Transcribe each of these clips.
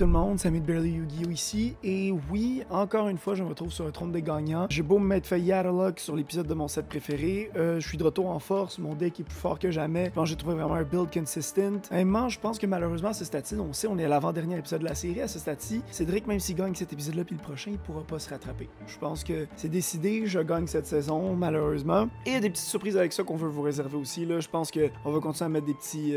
tout le monde, Samy de Barely Yu-Gi-Oh! Ici, et oui, encore une fois, je me retrouve sur un trône des gagnants. J'ai beau me mettre fait Yatterlock sur l'épisode de mon set préféré, je suis de retour en force, mon deck est plus fort que jamais. Je pense que j'ai trouvé vraiment un build consistent. Vraiment, je pense que malheureusement, à ce stade-ci, on sait, on est à l'avant-dernier épisode de la série, à ce stade-ci, Cédric, même s'il gagne cet épisode-là puis le prochain, il pourra pas se rattraper. Je pense que c'est décidé, je gagne cette saison, malheureusement. Et il y a des petites surprises avec ça qu'on veut vous réserver aussi, là. Je pense qu'on va continuer à mettre des petits,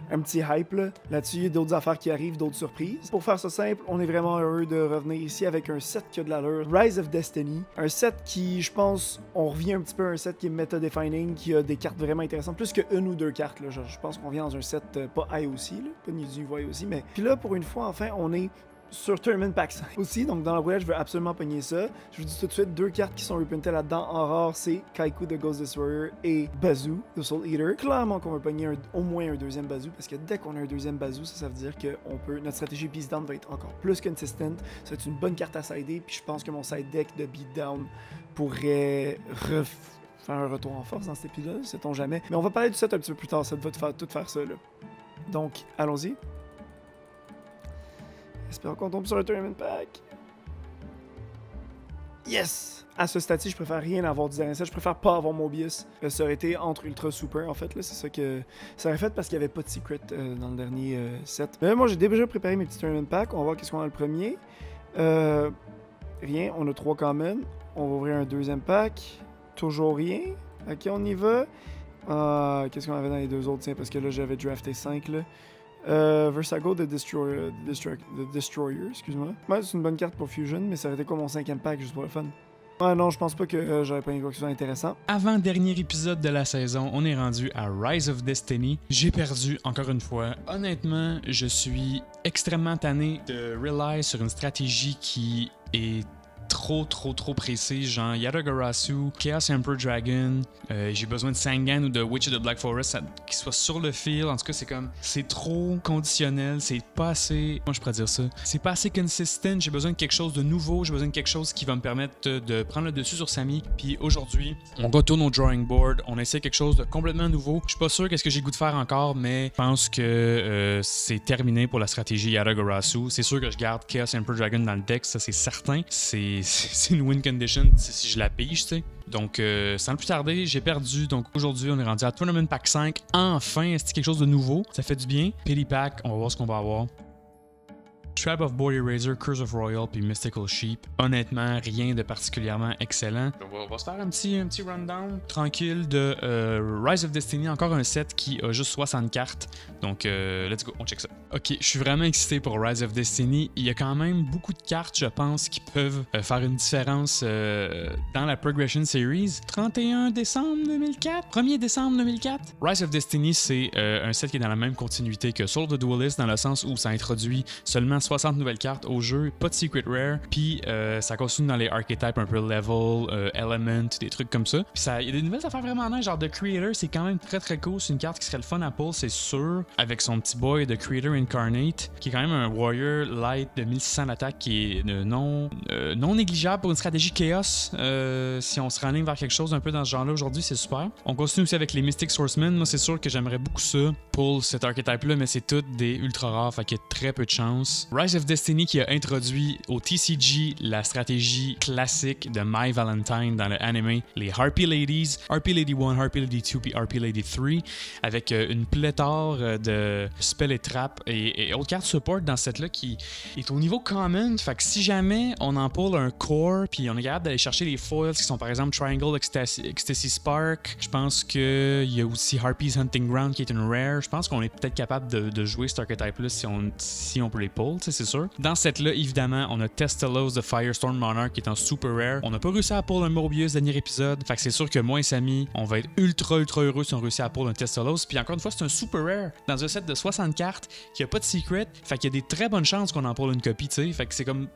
un petit hype, là-dessus. Il y a d'autres affaires qui arrivent, d'autres surprises. Pour faire ça simple, on est vraiment heureux de revenir ici avec un set qui a de l'allure, Rise of Destiny. Un set qui, je pense, on revient un petit peu à un set qui est meta-defining, qui a des cartes vraiment intéressantes, plus que une ou deux cartes, là. Je pense qu'on vient dans un set pas IOC, là, pas ni du IOC, mais... Puis là, pour une fois, enfin, on est sur Tournament Pack 5 aussi, donc dans la roulette, je veux absolument pogner ça. Je vous dis tout de suite, deux cartes qui sont reprintées là-dedans en rare, c'est Kaiku de Ghost Destroyer et Bazoo de Soul Eater. Clairement qu'on va pogner au moins un deuxième Bazoo, parce que dès qu'on a un deuxième Bazoo, ça veut dire que notre stratégie Beatdown va être encore plus consistent. C'est une bonne carte à sider, puis je pense que mon side deck de Beatdown pourrait faire un retour en force dans cet épisode, sait-on jamais. Mais on va parler du set un petit peu plus tard, ça va tout faire ça, là. Donc, allons-y. J'espère qu'on tombe sur un Tournament Pack. Yes! À ce stade-ci, je préfère rien avoir du dernier set. Je préfère pas avoir Mobius. Ça aurait été entre Ultra Super, en fait. Là, c'est ça que ça aurait fait parce qu'il n'y avait pas de secret dans le dernier set. Mais moi, j'ai déjà préparé mes petits Tournament Packs. On va voir qu'est-ce qu'on a le premier. Rien. On a 3 commons. On va ouvrir un deuxième pack. Toujours rien. Ok, on y va. Qu'est-ce qu'on avait dans les deux autres? Tiens, parce que là, j'avais drafté 5, là. Versago de Destroyer, excuse-moi. Ouais, c'est une bonne carte pour Fusion, mais ça aurait été quoi mon 5e pack juste pour le fun? Ah non, je pense pas que j'aurais pas une quoi que ce soit intéressant. Avant-dernier épisode de la saison, on est rendu à Rise of Destiny. J'ai perdu encore une fois. Honnêtement, je suis extrêmement tanné de rely sur une stratégie qui est trop précis, genre Yatagarasu, Chaos Emperor Dragon, j'ai besoin de Sangan ou de Witch of the Black Forest qui soit sur le field. En tout cas, c'est trop conditionnel, c'est pas assez, moi je pourrais dire ça, c'est pas assez consistent. J'ai besoin de quelque chose de nouveau, j'ai besoin de quelque chose qui va me permettre de prendre le dessus sur Samy. Puis aujourd'hui, on retourne au drawing board, on essaie quelque chose de complètement nouveau. Je suis pas sûr qu'est-ce que j'ai le goût de faire encore, mais je pense que c'est terminé pour la stratégie Yatagarasu. C'est sûr que je garde Chaos Emperor Dragon dans le deck, ça c'est certain. C'est une win condition si je la pige, tu sais. Donc, sans plus tarder, j'ai perdu. Donc, aujourd'hui, on est rendu à Tournament Pack 5. Enfin, c'est quelque chose de nouveau. Ça fait du bien. Pity Pack, on va voir ce qu'on va avoir. Trap of Board Eraser, Curse of Royal puis Mystical Sheep. Honnêtement, rien de particulièrement excellent. On va se faire un petit rundown tranquille de Rise of Destiny. Encore un set qui a juste 60 cartes. Donc, let's go, on check ça. Ok, je suis vraiment excité pour Rise of Destiny. Il y a quand même beaucoup de cartes, je pense, qui peuvent faire une différence dans la Progression Series. 31 décembre 2004? 1er décembre 2004? Rise of Destiny, c'est un set qui est dans la même continuité que Soul of the Duelist, dans le sens où ça introduit seulement 60 nouvelles cartes au jeu, pas de secret rare, puis ça continue dans les archetypes un peu level, element, des trucs comme ça. Puis il y a des nouvelles affaires vraiment nice, genre The Creator, c'est quand même très cool, c'est une carte qui serait le fun à pull, c'est sûr, avec son petit boy The Creator Incarnate, qui est quand même un warrior light de 1600 d'attaque qui est non négligeable pour une stratégie chaos. Si on se renligne vers quelque chose un peu dans ce genre-là aujourd'hui, c'est super. On continue aussi avec les Mystic Swordsmen. Moi, c'est sûr que j'aimerais beaucoup ça pour cet archetype-là, mais c'est toutes des ultra rares, fait qu'il y a très peu de chance. Rise of Destiny qui a introduit au TCG la stratégie classique de My Valentine dans le anime, les Harpy Ladies, Harpy Lady 1, Harpy Lady 2 puis Harpy Lady 3, avec une pléthore de spells et traps et autres cartes support dans cette là qui est au niveau common. Fait que si jamais on en pull un core puis on est capable d'aller chercher les foils qui sont par exemple Triangle Ecstasy Spark, je pense qu'il y a aussi Harpy's Hunting Ground qui est une rare. Je pense qu'on est peut-être capable de jouer cet archetype là si on peut les pull, c'est sûr. Dans cette là, évidemment, on a Testalos de Firestorm Monarch qui est en super rare. On n'a pas réussi à pull un Morbius dernier épisode. Fait que c'est sûr que moi et Samy, on va être ultra heureux si on réussit à pull un Testalos. Puis encore une fois, c'est un super rare dans un set de 60 cartes qui a pas de secret. Fait qu'il y a des très bonnes chances qu'on en pull une copie, tu sais. Fait que c'est comme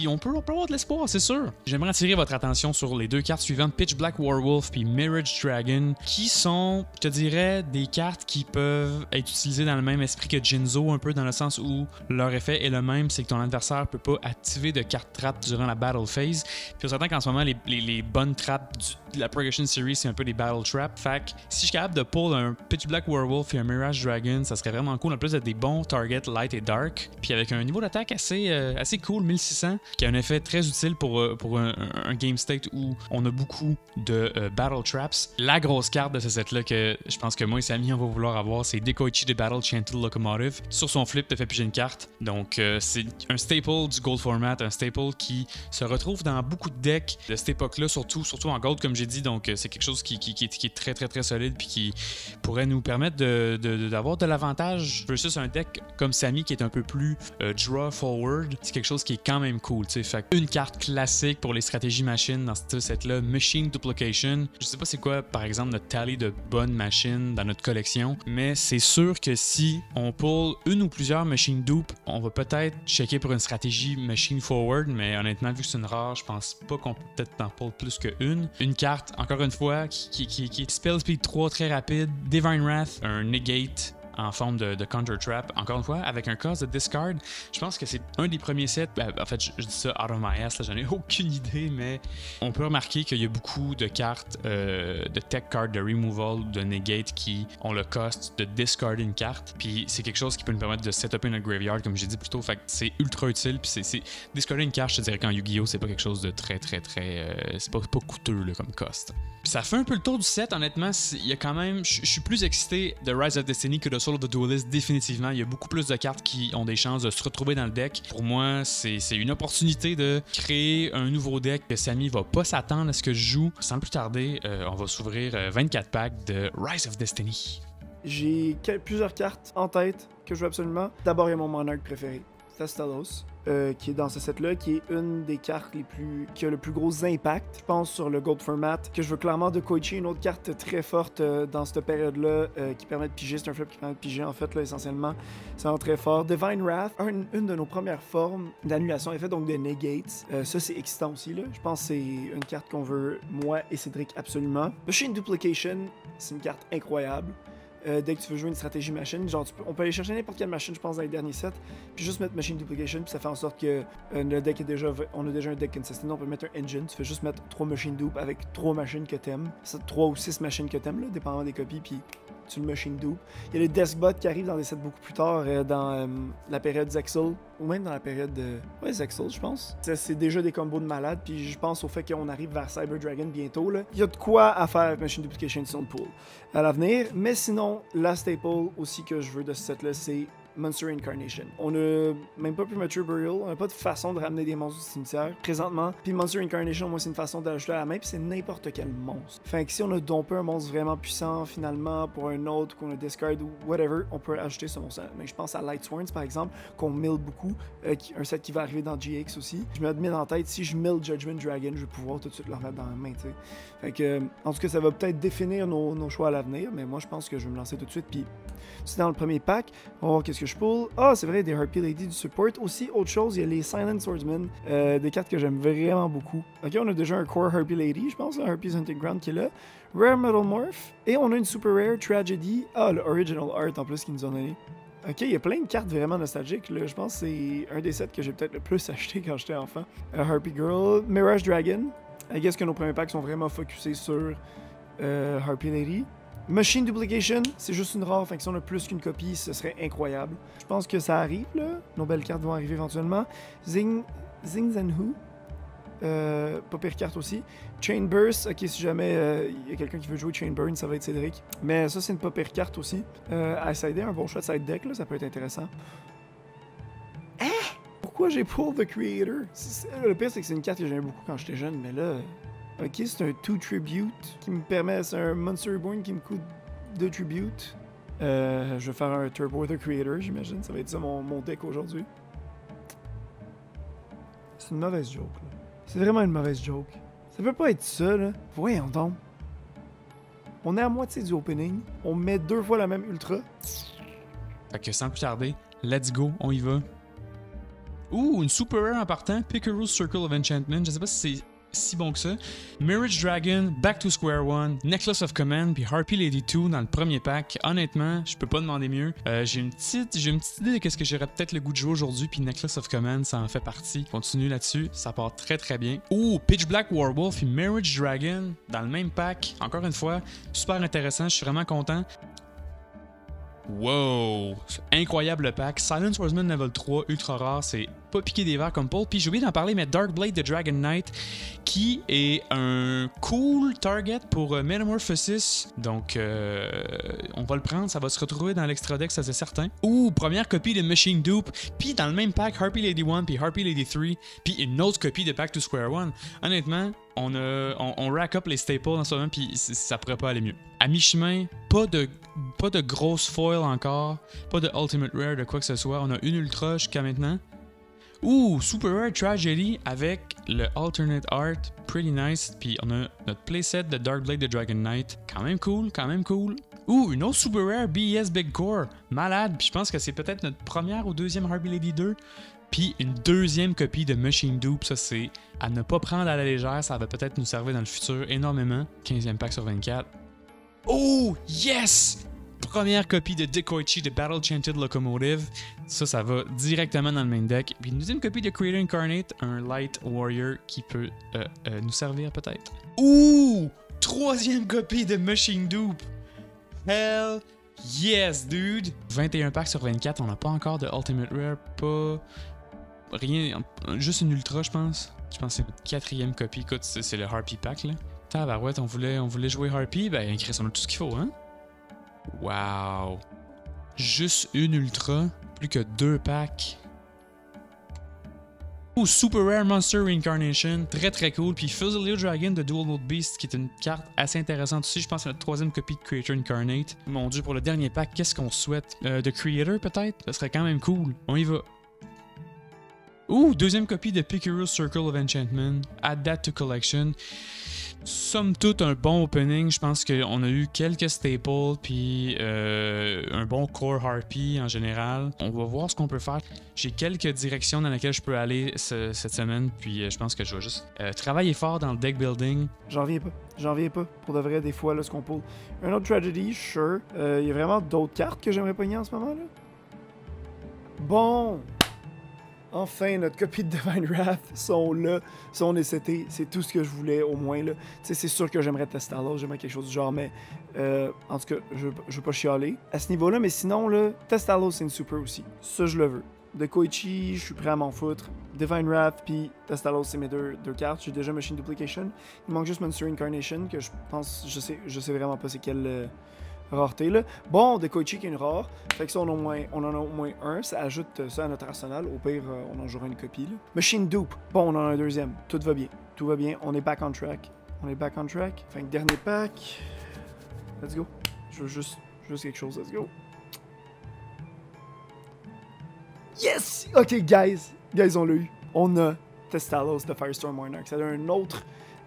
on peut avoir de l'espoir, c'est sûr. J'aimerais attirer votre attention sur les deux cartes suivantes, Pitch Black Werewolf puis Mirage Dragon, qui sont, je te dirais, des cartes qui peuvent être utilisées dans le même esprit que Jinzo, un peu dans le sens où leur effet est le même, c'est que ton adversaire peut pas activer de carte trap durant la battle phase. Puis on s'entend qu'en ce moment, les bonnes traps de la Progression Series, c'est un peu des battle traps. Fait que si je suis capable de pull un Pitch Black Werewolf et un Mirage Dragon, ça serait vraiment cool. En plus d'être des bons targets light et dark. Puis avec un niveau d'attaque assez cool, 1600, qui a un effet très utile pour un game state où on a beaucoup de battle traps. La grosse carte de ce set-là que je pense que moi et Samy, on va vouloir avoir, c'est Dekoichi de Battle Chanted Locomotive. Sur son flip, te fait piger une carte. Donc c'est un staple du Gold format, un staple qui se retrouve dans beaucoup de decks de cette époque-là, surtout en Gold, comme j'ai dit. Donc c'est quelque chose qui est très très très solide puis qui pourrait nous permettre d'avoir de l'avantage versus un deck comme Samy qui est un peu plus draw forward. C'est quelque chose qui est quand même cool. T'sais. Fait une carte classique pour les stratégies machines dans ce set-là, Machine Duplication. Je sais pas c'est quoi par exemple notre tally de bonnes machines dans notre collection, mais c'est sûr que si on pull une ou plusieurs machines dupe, on va peut-être checker pour une stratégie machine forward, mais honnêtement vu que c'est une rare, je pense pas qu'on peut peut-être en pull plus qu'une. Une carte, encore une fois, qui est Spell Speed 3 très rapide, Divine Wrath, un negate en forme de Counter Trap, encore une fois, avec un cost de discard. Je pense que c'est un des premiers sets, en fait, je dis ça out of my ass, j'en ai aucune idée, mais on peut remarquer qu'il y a beaucoup de cartes, de tech cards, de removal, de negate qui ont le cost de discarder une carte, puis c'est quelque chose qui peut nous permettre de setuper notre graveyard, comme j'ai dit plus tôt, fait que c'est ultra utile, puis c'est discarder une carte, je te dirais qu'en Yu-Gi-Oh! C'est pas quelque chose de très, c'est pas coûteux là, comme cost. Puis ça fait un peu le tour du set, honnêtement, il y a quand même, je suis plus excité de Rise of Destiny que de Soul of the Duelist, définitivement. Il y a beaucoup plus de cartes qui ont des chances de se retrouver dans le deck. Pour moi, c'est une opportunité de créer un nouveau deck que Samy va pas s'attendre à ce que je joue. Sans plus tarder, on va s'ouvrir 24 packs de Rise of Destiny. J'ai plusieurs cartes en tête que je veux absolument. D'abord, il y a mon Monarch préféré, Thestalos. Qui est dans ce set-là, qui est une des cartes qui a le plus gros impact, je pense, sur le Gold format, que je veux clairement de Koichi, une autre carte très forte dans cette période-là, qui permet de piger, c'est un flip qui permet de piger, en fait, là, essentiellement, c'est vraiment très fort. Divine Wrath, une de nos premières formes d'annulation, effet, donc de negates, ça c'est excitant aussi, là, je pense que c'est une carte qu'on veut, moi et Cédric, absolument. Machine Duplication, c'est une carte incroyable. Dès que tu veux jouer une stratégie machine, genre on peut aller chercher n'importe quelle machine, je pense, dans les derniers sets, puis juste mettre Machine Duplication, puis ça fait en sorte que le deck on a déjà un deck consistent, on peut mettre un engine, tu fais juste mettre 3 machines dupe avec 3 machines que t'aimes, 3 ou 6 machines que t'aimes, là, dépendamment des copies, puis tu le machine dupe. Il y a les Deskbot qui arrivent dans des sets beaucoup plus tard, dans la période Zexal, ou même dans la période de... Ouais, Zexal, je pense. C'est déjà des combos de malades, puis je pense au fait qu'on arrive vers Cyber Dragon bientôt, là. Il y a de quoi à faire avec Machine Duplication sur le pool à l'avenir, mais sinon, la staple aussi que je veux de ce set-là, c'est Monster Incarnation. On a même pas Premature Burial, on a pas de façon de ramener des monstres du cimetière présentement. Puis Monster Incarnation, moi, c'est une façon d'ajouter à la main, puis c'est n'importe quel monstre. Fait que si on a dompé un monstre vraiment puissant finalement pour un autre qu'on a discard ou whatever, on peut ajouter ce monstre. Mais je pense à Light Sworns par exemple, qu'on mill beaucoup, un set qui va arriver dans GX aussi. Je me mets en tête, si je mill Judgment Dragon, je vais pouvoir tout de suite le remettre dans la main, tu sais. Fait que, en tout cas, ça va peut-être définir nos choix à l'avenir, mais moi, je pense que je vais me lancer tout de suite. Puis, c'est dans le premier pack. On va voir qu'est-ce que je pull. Ah, c'est vrai, des Harpy Lady du support. Aussi, autre chose, il y a les Silent Swordsmen, des cartes que j'aime vraiment beaucoup. Ok, on a déjà un Core Harpy Lady, je pense, Harpy's Hunting Ground qui est là. Rare Metal Morph. Et on a une Super Rare Tragedy. Ah, le Original Art en plus qu'ils nous ont donné. Ok, il y a plein de cartes vraiment nostalgiques. Là. Je pense que c'est un des sets que j'ai peut-être le plus acheté quand j'étais enfant. Harpy Girl. Mirage Dragon. I guess que nos premiers packs sont vraiment focusés sur Harpy Lady. Machine Duplication, c'est juste une rare, fait que si on a plus qu'une copie, ce serait incroyable. Je pense que ça arrive, là. Nos belles cartes vont arriver éventuellement. Zing Zanhu. Pas pire carte aussi. Chain Burst, ok, si jamais il y a quelqu'un qui veut jouer Chain Burn, ça va être Cédric. Mais ça, c'est une pas pire carte aussi. À sider, un bon choix de side deck, là, ça peut être intéressant. Pourquoi j'ai pull the Creator? Le pire, c'est que c'est une carte que j'aimais beaucoup quand j'étais jeune, mais là... Ok, c'est un 2 Tribute qui me permet... C'est un Monster Reborn qui me coûte 2 Tribute. Je vais faire un Turbo the Creator, j'imagine. Ça va être ça mon deck aujourd'hui. C'est une mauvaise joke, là. C'est vraiment une mauvaise joke. Ça peut pas être ça, là. Voyons donc. On est à moitié du opening. On met 2 fois la même ultra. Fait que sans plus tarder, let's go, on y va. Ouh, une super rare en partant. Pickeroo's Circle of Enchantment. Je sais pas si c'est si bon que ça. Mirage Dragon, Back to Square One, Necklace of Command, puis Harpy Lady 2 dans le premier pack. Honnêtement, je peux pas demander mieux. J'ai une petite idée de ce que j'aurais peut-être le goût de jouer aujourd'hui, puis Necklace of Command, ça en fait partie. Continue là-dessus, ça part très très bien. Oh, Pitch Black Werewolf et Mirage Dragon dans le même pack. Encore une fois, super intéressant, je suis vraiment content. Wow! Incroyable pack. Silent Swordsman level 3, ultra rare, c'est pas piqué des verres comme Paul. Puis j'ai oublié d'en parler, mais Darkblade de Dragon Knight, qui est un cool target pour Metamorphosis. Donc, on va le prendre, ça va se retrouver dans l'extra deck, ça c'est certain. Ouh, première copie de Machine Dupe. Puis dans le même pack, Harpy Lady 1, puis Harpy Lady 3, puis une autre copie de Back to Square One. Honnêtement, on rack up les staples en ce moment, puis ça pourrait pas aller mieux. À mi-chemin, pas de grosse foil encore, pas de Ultimate Rare de quoi que ce soit. On a une Ultra jusqu'à maintenant. Ouh, Super Rare Tragedy avec le Alternate Art, pretty nice. Puis on a notre playset de Darkblade de Dragon Knight, quand même cool, quand même cool. Ouh, une autre Super Rare BES Big Core, malade. Puis je pense que c'est peut-être notre première ou deuxième Harpy Lady 2. Puis une deuxième copie de Machine Dupe, ça c'est à ne pas prendre à la légère, ça va peut-être nous servir dans le futur énormément. 15e pack sur 24. Oh, yes! Première copie de Dekoichi de Battle Chanted Locomotive. Ça va directement dans le main deck. Puis une deuxième copie de Creator Incarnate, un Light Warrior qui peut nous servir peut-être. Ouh! Troisième copie de Machine Dupe. Hell yes, dude! 21 packs sur 24, on n'a pas encore de Ultimate Rare, pas... Rien, juste une Ultra, je pense. Je pense que c'est notre quatrième copie. Écoute, c'est le Harpy Pack, là. Tabarouette, on voulait jouer Harpy, ben Chris, on a tout ce qu'il faut, hein? Wow! Juste une Ultra, plus que 2 packs. Oh, Super Rare Monster Reincarnation, très très cool. Puis Fuzzleo Dragon de Dual Mode Beast, qui est une carte assez intéressante aussi. Je pense que c'est notre troisième copie de Creator Incarnate. Mon dieu, pour le dernier pack, qu'est-ce qu'on souhaite? De Creator peut-être? Ça serait quand même cool. On y va. Ouh, deuxième copie de Picurus Circle of Enchantment. Add that to collection. Somme toute, un bon opening. Je pense qu'on a eu quelques staples, puis un bon core Harpy en général. On va voir ce qu'on peut faire. J'ai quelques directions dans lesquelles je peux aller cette semaine, puis je pense que je vais juste travailler fort dans le deck building. J'en reviens pas. Pour de vrai, des fois, là, ce qu'on pull. Un autre Tragedy, sure. Il y a vraiment d'autres cartes que j'aimerais pogner en ce moment, là. Bon! Enfin, notre copie de Divine Wrath sont là, sont nécessités. C'est tout ce que je voulais, au moins. Là. C'est sûr que j'aimerais Testalos, j'aimerais quelque chose du genre, mais en tout cas, je veux pas chialer à ce niveau-là. Mais sinon, là, Testalos, c'est une super aussi. Ça, je le veux. De Koichi, je suis prêt à m'en foutre. Divine Wrath, puis Testalos, c'est mes deux cartes. J'ai déjà Machine Duplication. Il manque juste Monster Incarnation, que je pense, je sais vraiment pas c'est quelle rareté là. Bon, de Koichi qui est une rare. Fait que ça, on en a au moins un. Ça ajoute ça à notre arsenal. Au pire, on en jouera une copie. Là. Machine Dupe. Bon, on en a un deuxième. Tout va bien. Tout va bien. On est back on track. Fait que dernier pack. Let's go. Je veux juste quelque chose. Let's go. Yes! Ok, guys, on l'a eu. On a Testalos de Firestorm Monarch. Ça donne un autre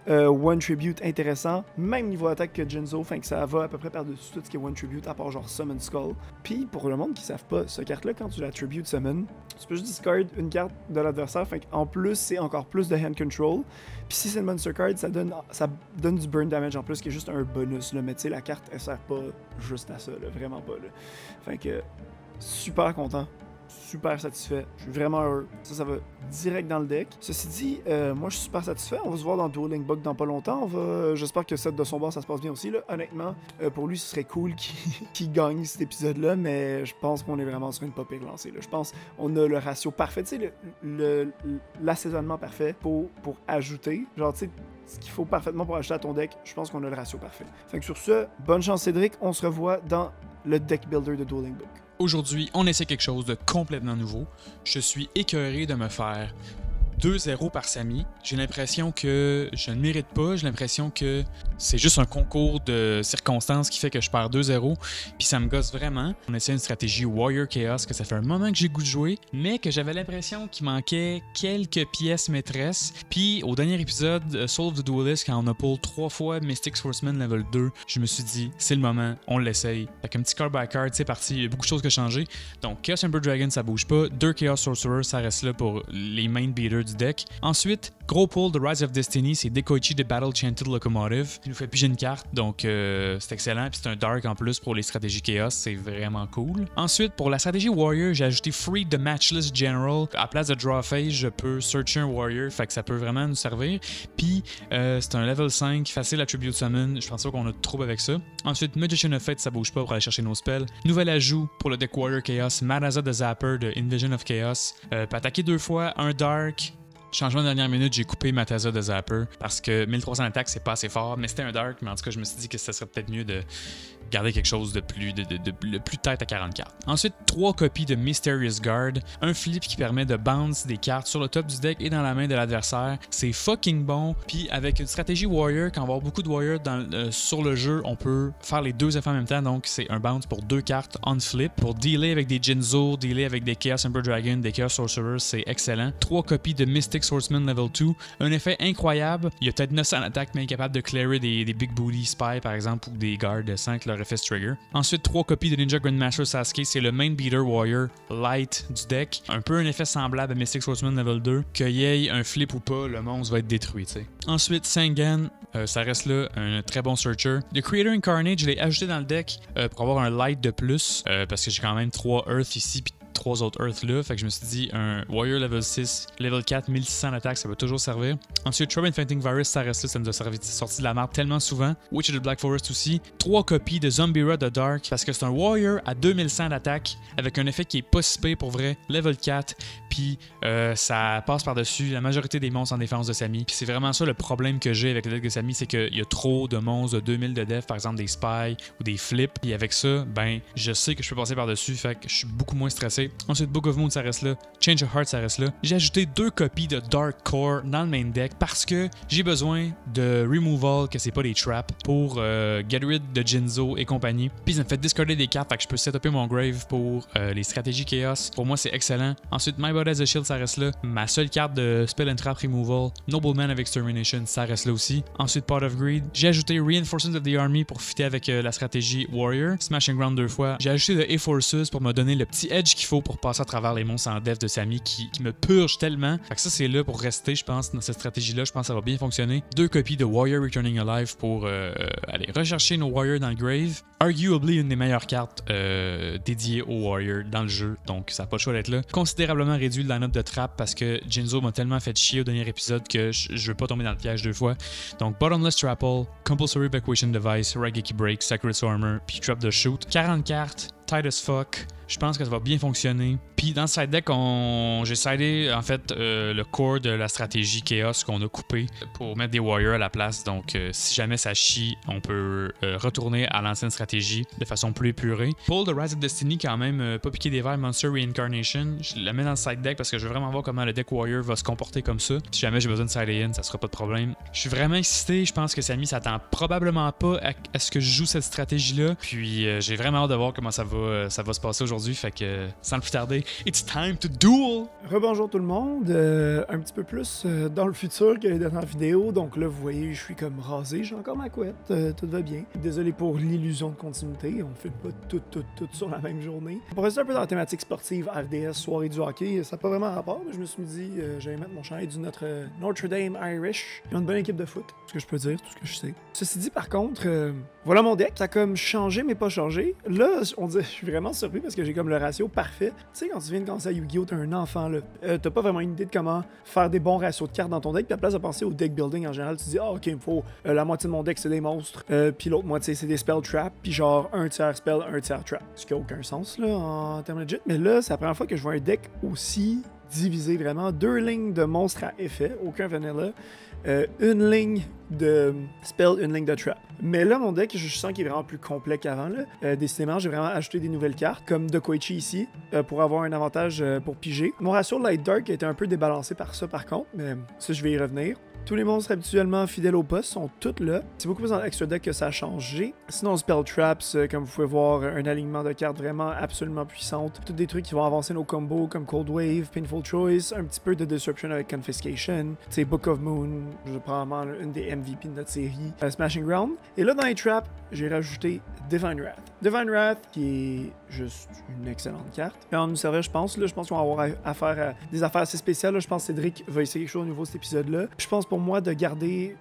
One Tribute intéressant. Même niveau attaque que Jinzo. Fait que ça va à peu près par-dessus tout ce qui est One Tribute, à part genre Summon Skull. Puis pour le monde qui ne savent pas, cette carte-là, quand tu la Tribute Summon, tu peux juste discard une carte de l'adversaire. Fait qu'en plus, c'est encore plus de hand control. Puis si c'est une Monster Card, ça donne du burn damage en plus, qui est juste un bonus. Là. Mais tu sais, la carte, elle sert pas juste à ça. Là. Vraiment pas. Là. Fait que super content. Super satisfait. Je suis vraiment heureux. Ça va direct dans le deck. Ceci dit, moi, je suis super satisfait. On va se voir dans Dueling Book dans pas longtemps. J'espère que Seth de son bord, ça se passe bien aussi. Là. Honnêtement, pour lui, ce serait cool qu'il gagne cet épisode-là, mais je pense qu'on est vraiment sur une pas pire lancée. Là. Je pense qu'on a le ratio parfait. Tu sais, l'assaisonnement parfait pour ajouter. Genre, tu sais, ce qu'il faut parfaitement pour ajouter à ton deck, je pense qu'on a le ratio parfait. Fait que sur ce, bonne chance Cédric. On se revoit dans le deck builder de Dueling Book. Aujourd'hui, on essaie quelque chose de complètement nouveau. Je suis écœuré de me faire 2-0 par Samy. J'ai l'impression que je ne mérite pas. J'ai l'impression que c'est juste un concours de circonstances qui fait que je perds 2-0. Puis ça me gosse vraiment. On essaie une stratégie Warrior Chaos que ça fait un moment que j'ai goût de jouer, mais que j'avais l'impression qu'il manquait quelques pièces maîtresses. Puis au dernier épisode, Soul of the Duelist, quand on a pull 3 fois Mystic Swordsman level 2, je me suis dit, c'est le moment, on l'essaye. Fait qu'un petit card by card, c'est parti. Il y a beaucoup de choses qui ont changé. Donc Chaos Emperor Dragon, ça bouge pas. 2 Chaos Sorcerer, ça reste là pour les main beaters du deck. Ensuite, gros pull de Rise of Destiny, c'est Dekoichi de Battle Chanted Locomotive. Il nous fait piger une carte, donc c'est excellent. Puis c'est un dark en plus pour les stratégies Chaos, c'est vraiment cool. Ensuite, pour la stratégie Warrior, j'ai ajouté Free the Matchless General. À place de Draw Phase, je peux searcher un Warrior, fait que ça peut vraiment nous servir. Puis c'est un level 5, facile Attribute Summon, je pense pas qu'on a de trouble avec ça. Ensuite, Magician of Fate, ça bouge pas pour aller chercher nos spells. Nouvel ajout pour le deck Warrior Chaos, Maraza de Zapper de Invasion of Chaos. Peut attaquer 2 fois, un dark. Changement de dernière minute, j'ai coupé Mataza de Zapper parce que 1300 attaques, c'est pas assez fort, mais c'était un dark, mais en tout cas, je me suis dit que ça serait peut-être mieux de garder quelque chose de plus tête à 40 cartes. Ensuite, 3 copies de Mysterious Guard, un flip qui permet de bounce des cartes sur le top du deck et dans la main de l'adversaire. C'est fucking bon. Puis avec une stratégie Warrior, quand on va avoir beaucoup de Warriors sur le jeu, on peut faire les 2 effets en même temps, donc c'est un bounce pour 2 cartes on flip. Pour dealer avec des Jinzo, dealer avec des Chaos Emperor Dragon, des Chaos Sorcerers, c'est excellent. 3 copies de Mystic Swordsman Level 2, un effet incroyable. Il y a peut-être 900 attaques, mais incapable de clearer des Big Booty Spy par exemple, ou des Guards de 5, leur effet trigger. Ensuite, 3 copies de Ninja Grandmaster Sasuke, c'est le main beater warrior light du deck. Un peu un effet semblable à Mystic Swordsman Level 2. Qu'il y ait un flip ou pas, le monstre va être détruit, t'sais. Ensuite, Sangan, ça reste là, un très bon searcher. The Creator Incarnate, je l'ai ajouté dans le deck pour avoir un light de plus, parce que j'ai quand même 3 Earth ici, puis 3 autres Earth là, fait que je me suis dit un Warrior level 6, level 4, 1600 d'attaque, ça va toujours servir. Ensuite, Trouble Infecting Virus, ça reste là, ça nous a sorti de la merde tellement souvent. Witch of the Black Forest aussi. 3 copies de Zombira de Dark, parce que c'est un Warrior à 2100 d'attaque, avec un effet qui est pas si pire pour vrai, level 4, puis ça passe par-dessus la majorité des monstres en défense de Sami. Puis c'est vraiment ça le problème que j'ai avec le deck de Sami, c'est qu'il y a trop de monstres de 2000 de def, par exemple des Spies ou des Flips, puis avec ça, ben, je sais que je peux passer par-dessus, fait que je suis beaucoup moins stressé. Ensuite, Book of Moon, ça reste là. Change of Heart, ça reste là. J'ai ajouté 2 copies de Dark Core dans le main deck parce que j'ai besoin de removal, que c'est pas des traps, pour get rid de Jinzo et compagnie. Puis ça me fait discarder des cartes, fait que je peux setuper mon grave pour les stratégies Chaos. Pour moi, c'est excellent. Ensuite, My Body as a Shield, ça reste là. Ma seule carte de Spell and Trap Removal, Nobleman of Extermination, ça reste là aussi. Ensuite, Pot of Greed. J'ai ajouté Reinforcement of the Army pour fitter avec la stratégie Warrior. Smashing Ground 2 fois. J'ai ajouté de A-Forces pour me donner le petit edge qu'il faut pour passer à travers les monstres en def de Sami qui me purge tellement. Fait que ça, c'est là pour rester, je pense, dans cette stratégie-là. Je pense que ça va bien fonctionner. 2 copies de Warrior Returning Alive pour aller rechercher nos Warriors dans le grave. Arguably une des meilleures cartes dédiées aux Warriors dans le jeu. Donc, ça n'a pas le choix d'être là. Considérablement réduit le line-up de trap parce que Jinzo m'a tellement fait chier au dernier épisode que je veux pas tomber dans le piège 2 fois. Donc, Bottomless Trapple, Compulsory Evacuation Device, Raigeki Break, Sacred Armor, puis Trap the Shoot. 40 cartes, tight as fuck. Je pense que ça va bien fonctionner. Puis dans le side deck, j'ai sidé en fait le core de la stratégie Chaos qu'on a coupé pour mettre des Warriors à la place. Donc si jamais ça chie, on peut retourner à l'ancienne stratégie de façon plus épurée. Pour le Rise of Destiny, quand même, pas piquer des verres, Monster Reincarnation, je la mets dans le side deck parce que je veux vraiment voir comment le deck Warrior va se comporter comme ça. Si jamais j'ai besoin de side in, ça sera pas de problème. Je suis vraiment excité. Je pense que Sami s'attend probablement pas à ce que je joue cette stratégie-là. Puis j'ai vraiment hâte de voir comment ça va se passer aujourd'hui. Fait que sans le plus tarder, it's time to duel! Rebonjour tout le monde, un petit peu plus dans le futur que les dernières vidéos, donc là vous voyez je suis comme rasé, j'ai encore ma couette, tout va bien. Désolé pour l'illusion de continuité, on fait pas tout sur la même journée. Pour rester un peu dans la thématique sportive, RDS, soirée du hockey, ça n'a pas vraiment rapport, mais je me suis dit j'allais mettre mon chandail du Notre Dame Irish. Ils ont une bonne équipe de foot, tout ce que je peux dire, tout ce que je sais. Ceci dit par contre, voilà mon deck, ça a comme changé mais pas changé. Là, je suis vraiment surpris parce que j'ai comme le ratio parfait. Tu sais, quand tu viens de commencer à Yu-Gi-Oh, t'es un enfant, là. T'as pas vraiment une idée de comment faire des bons ratios de cartes dans ton deck, puis à la place de penser au deck building en général, tu te dis, ah, ok, il me faut la moitié de mon deck, c'est des monstres, puis l'autre moitié, c'est des spell traps, puis genre un tiers spell, un tiers trap. Ce qui a aucun sens, là, en termes legit. Mais là, c'est la première fois que je vois un deck aussi divisé, vraiment. 2 lignes de monstres à effet, aucun vanilla. Une ligne de spell, une ligne de trap. Mais là, mon deck, je sens qu'il est vraiment plus complet qu'avant. Décidément, j'ai vraiment ajouté des nouvelles cartes, comme Dekoichi ici, pour avoir un avantage pour piger. Mon ratio Light Dark a été un peu débalancé par ça, par contre, mais ça, je vais y revenir. Tous les monstres habituellement fidèles au poste sont tous là. C'est beaucoup plus dans l'extra deck que ça a changé. Sinon, Spell Traps, comme vous pouvez voir, un alignement de cartes vraiment absolument puissante. Tous des trucs qui vont avancer nos combos comme Cold Wave, Painful Choice, un petit peu de Disruption avec Confiscation. C'est Book of Moon, probablement une des MVP de notre série. Smashing Ground. Et là, dans les traps, j'ai rajouté Divine Wrath. Divine Wrath, qui est juste une excellente carte. Et en nous servir, je pense qu'on va avoir affaire à des affaires assez spéciales. Là. Je pense que Cédric va essayer quelque chose au niveau de cet épisode-là. Je pense pour moi de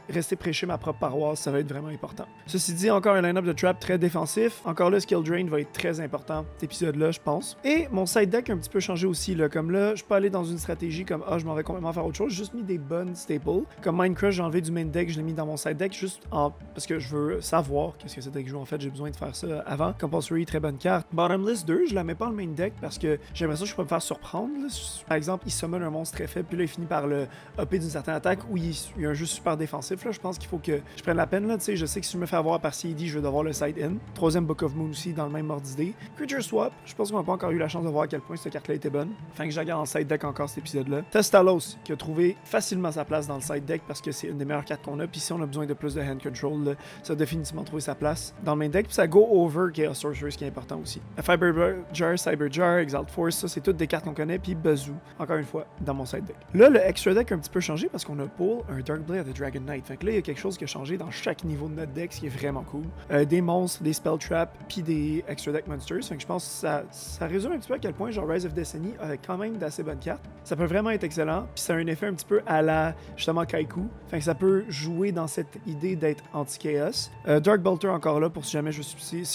rester prêcher ma propre paroisse, ça va être vraiment important. Ceci dit, encore un line-up de trap très défensif. Encore là, Skill Drain va être très important cet épisode-là, je pense. Et mon side deck a un petit peu changé aussi. Là. Comme là, je peux aller dans une stratégie comme je m'en vais complètement faire autre chose. J'ai juste mis des bonnes staples. Comme Mind Crush, j'ai enlevé du main deck, je l'ai mis dans mon side deck parce que je veux savoir qu'est-ce que c'est deck joue. En fait, j'ai besoin de faire ça avant. Compulsory, très bonne carte. Bottomless 2, je la mets pas dans le main deck parce que j'ai l'impression que je peux me faire surprendre. Là. Par exemple, il summon un monstre très faible, puis là, il finit par le upper d'une certaine attaque où il y a un jeu super défensif. Là. Je pense qu'il faut que je prenne la peine. Là. Je sais que si je me fais avoir par CED, je vais devoir le side-in. Troisième Book of Moon aussi, dans le même ordre d'idée. Creature Swap, je pense qu'on n'a pas encore eu la chance de voir à quel point cette carte-là était bonne. Enfin que je la garde en side deck encore cet épisode-là. Testalos, qui a trouvé facilement sa place dans le side deck parce que c'est une des meilleures cartes qu'on a. Puis si on a besoin de plus de hand control, là, ça a définitivement trouvé sa place dans le main deck. Puis ça go over Chaos Sorcerer, ce qui est important aussi. Fiber Jar, Cyber Jar, Exalt Force, ça c'est toutes des cartes qu'on connaît. Puis Bazoo, encore une fois, dans mon side deck. Là, le extra deck a un petit peu changé parce qu'on a pull un Dark Blade de Dragon Knight. Fait que là, il y a quelque chose qui a changé dans chaque niveau de notre deck, ce qui est vraiment cool. Des monstres, des spell traps, puis des extra deck monsters. Fait que je pense que ça résume un petit peu à quel point genre Rise of Destiny a quand même d'assez bonnes cartes. Ça peut vraiment être excellent, puis ça a un effet un petit peu à la justement Kaiku. Fait que ça peut jouer dans cette idée d'être anti-chaos. Dark Bolter encore là pour si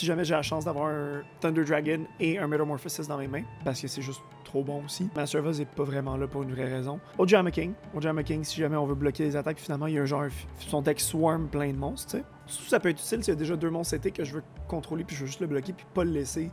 jamais j'ai la chance d'avoir un Thunder Dragon et un Metamorphosis dans mes mains, parce que c'est juste trop bon aussi. Master Vaz est pas vraiment là pour une vraie raison. Ojama King, si jamais on veut bloquer les attaques, finalement il y a un genre son deck Swarm plein de monstres, tu sais. Ça peut être utile s'il y a déjà 2 monstres CT que je veux contrôler puis je veux juste le bloquer puis pas le laisser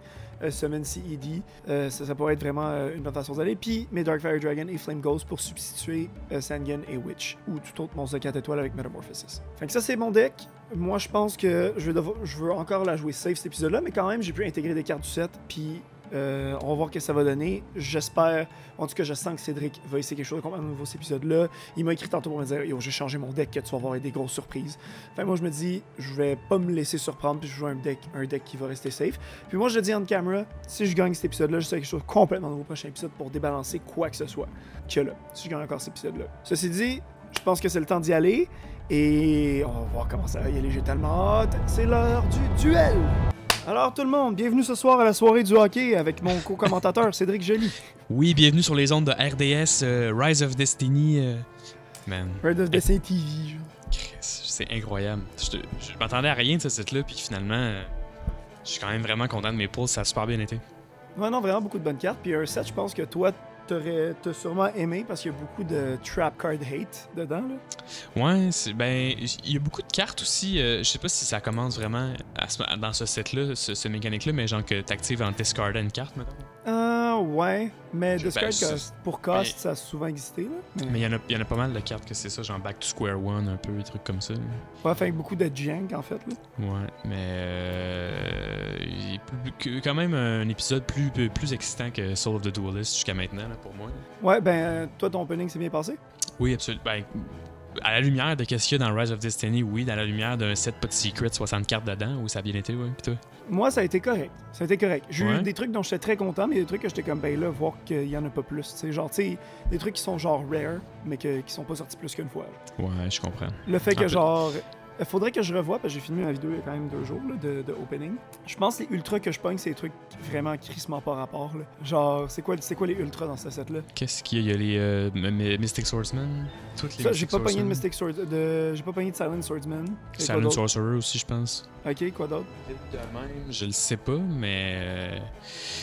summon CED. Ça pourrait être vraiment une bonne façon d'aller. Puis mes Dark Fire Dragon et Flame Ghost pour substituer Sangan et Witch ou tout autre monstre de 4 étoiles avec Metamorphosis. Fait que ça c'est mon deck. Moi je pense que je veux encore la jouer safe cet épisode-là, mais quand même j'ai pu intégrer des cartes du set puis on va voir ce que ça va donner. J'espère, en tout cas, je sens que Cédric va essayer quelque chose de complètement nouveau cet épisode-là. Il m'a écrit tantôt pour me dire yo, j'ai changé mon deck, que tu vas avoir des grosses surprises. Fait moi, je me dis, je vais pas me laisser surprendre, puis je joue un deck qui va rester safe. Puis moi, je le dis on camera, si je gagne cet épisode-là, je sais quelque chose de complètement nouveau au prochain épisode pour débalancer quoi que ce soit. Que là, si je gagne encore cet épisode-là. Ceci dit, je pense que c'est le temps d'y aller. Et on va voir comment ça va y aller. J'ai tellement hâte. C'est l'heure du duel! Alors tout le monde, bienvenue ce soir à la soirée du hockey avec mon co-commentateur Cédric Joly. Oui, bienvenue sur les ondes de RDS, Rise of Destiny. Man. Rise of Destiny TV. C'est incroyable. Je m'attendais à rien de ce site-là, puis finalement, je suis quand même vraiment content de mes pulls, ça a super bien été. Ouais, non, vraiment beaucoup de bonnes cartes. Puis un set, je pense que toi, t'as sûrement aimé parce qu'il y a beaucoup de trap card hate dedans. Là. Ouais, il y a beaucoup de cartes aussi. Je sais pas si ça commence vraiment dans ce set-là, ce mécanique-là, mais genre que t'actives en discardant une carte, maintenant. Ouais, mais discard pour cost, ça a souvent existé. Là. Mais il y en a pas mal de cartes que c'est ça, genre back to square one, un peu, des trucs comme ça. Là. Ouais, fait beaucoup de jank en fait. Là. Ouais, mais il y a quand même un épisode plus excitant que Soul of the Duelist jusqu'à maintenant, là, pour moi. Ouais, toi, ton opening s'est bien passé? Oui, absolument. À la lumière de qu'est-ce qu'il y a dans Rise of Destiny, oui. Dans la lumière d'un set pas de secret, 60 cartes dedans, où ça a bien été, ouais. Pis toi? Moi, ça a été correct. J'ai eu des trucs dont j'étais très content, mais des trucs que j'étais comme, là, voir qu'il y en a pas plus. T'sais, genre, des trucs qui sont genre rare, mais qui sont pas sortis plus qu'une fois. Là. Ouais, je comprends. Le fait que, genre... Faudrait que je revoie, parce que j'ai filmé ma vidéo il y a quand même 2 jours là, de opening. Je pense que les ultras que je pogne, c'est des trucs vraiment crissement par rapport. Là. Genre, c'est quoi les ultras dans ce set-là? Qu'est-ce qu'il y a? Il y a les Mystic Swordsman? Toutes les ça, j'ai pas pogné de Mystic Swordsman. J'ai pas pogné de Silent Swordsman. Silent Sorcerer aussi, je pense. Ok, quoi d'autre? De même, je le sais pas, mais...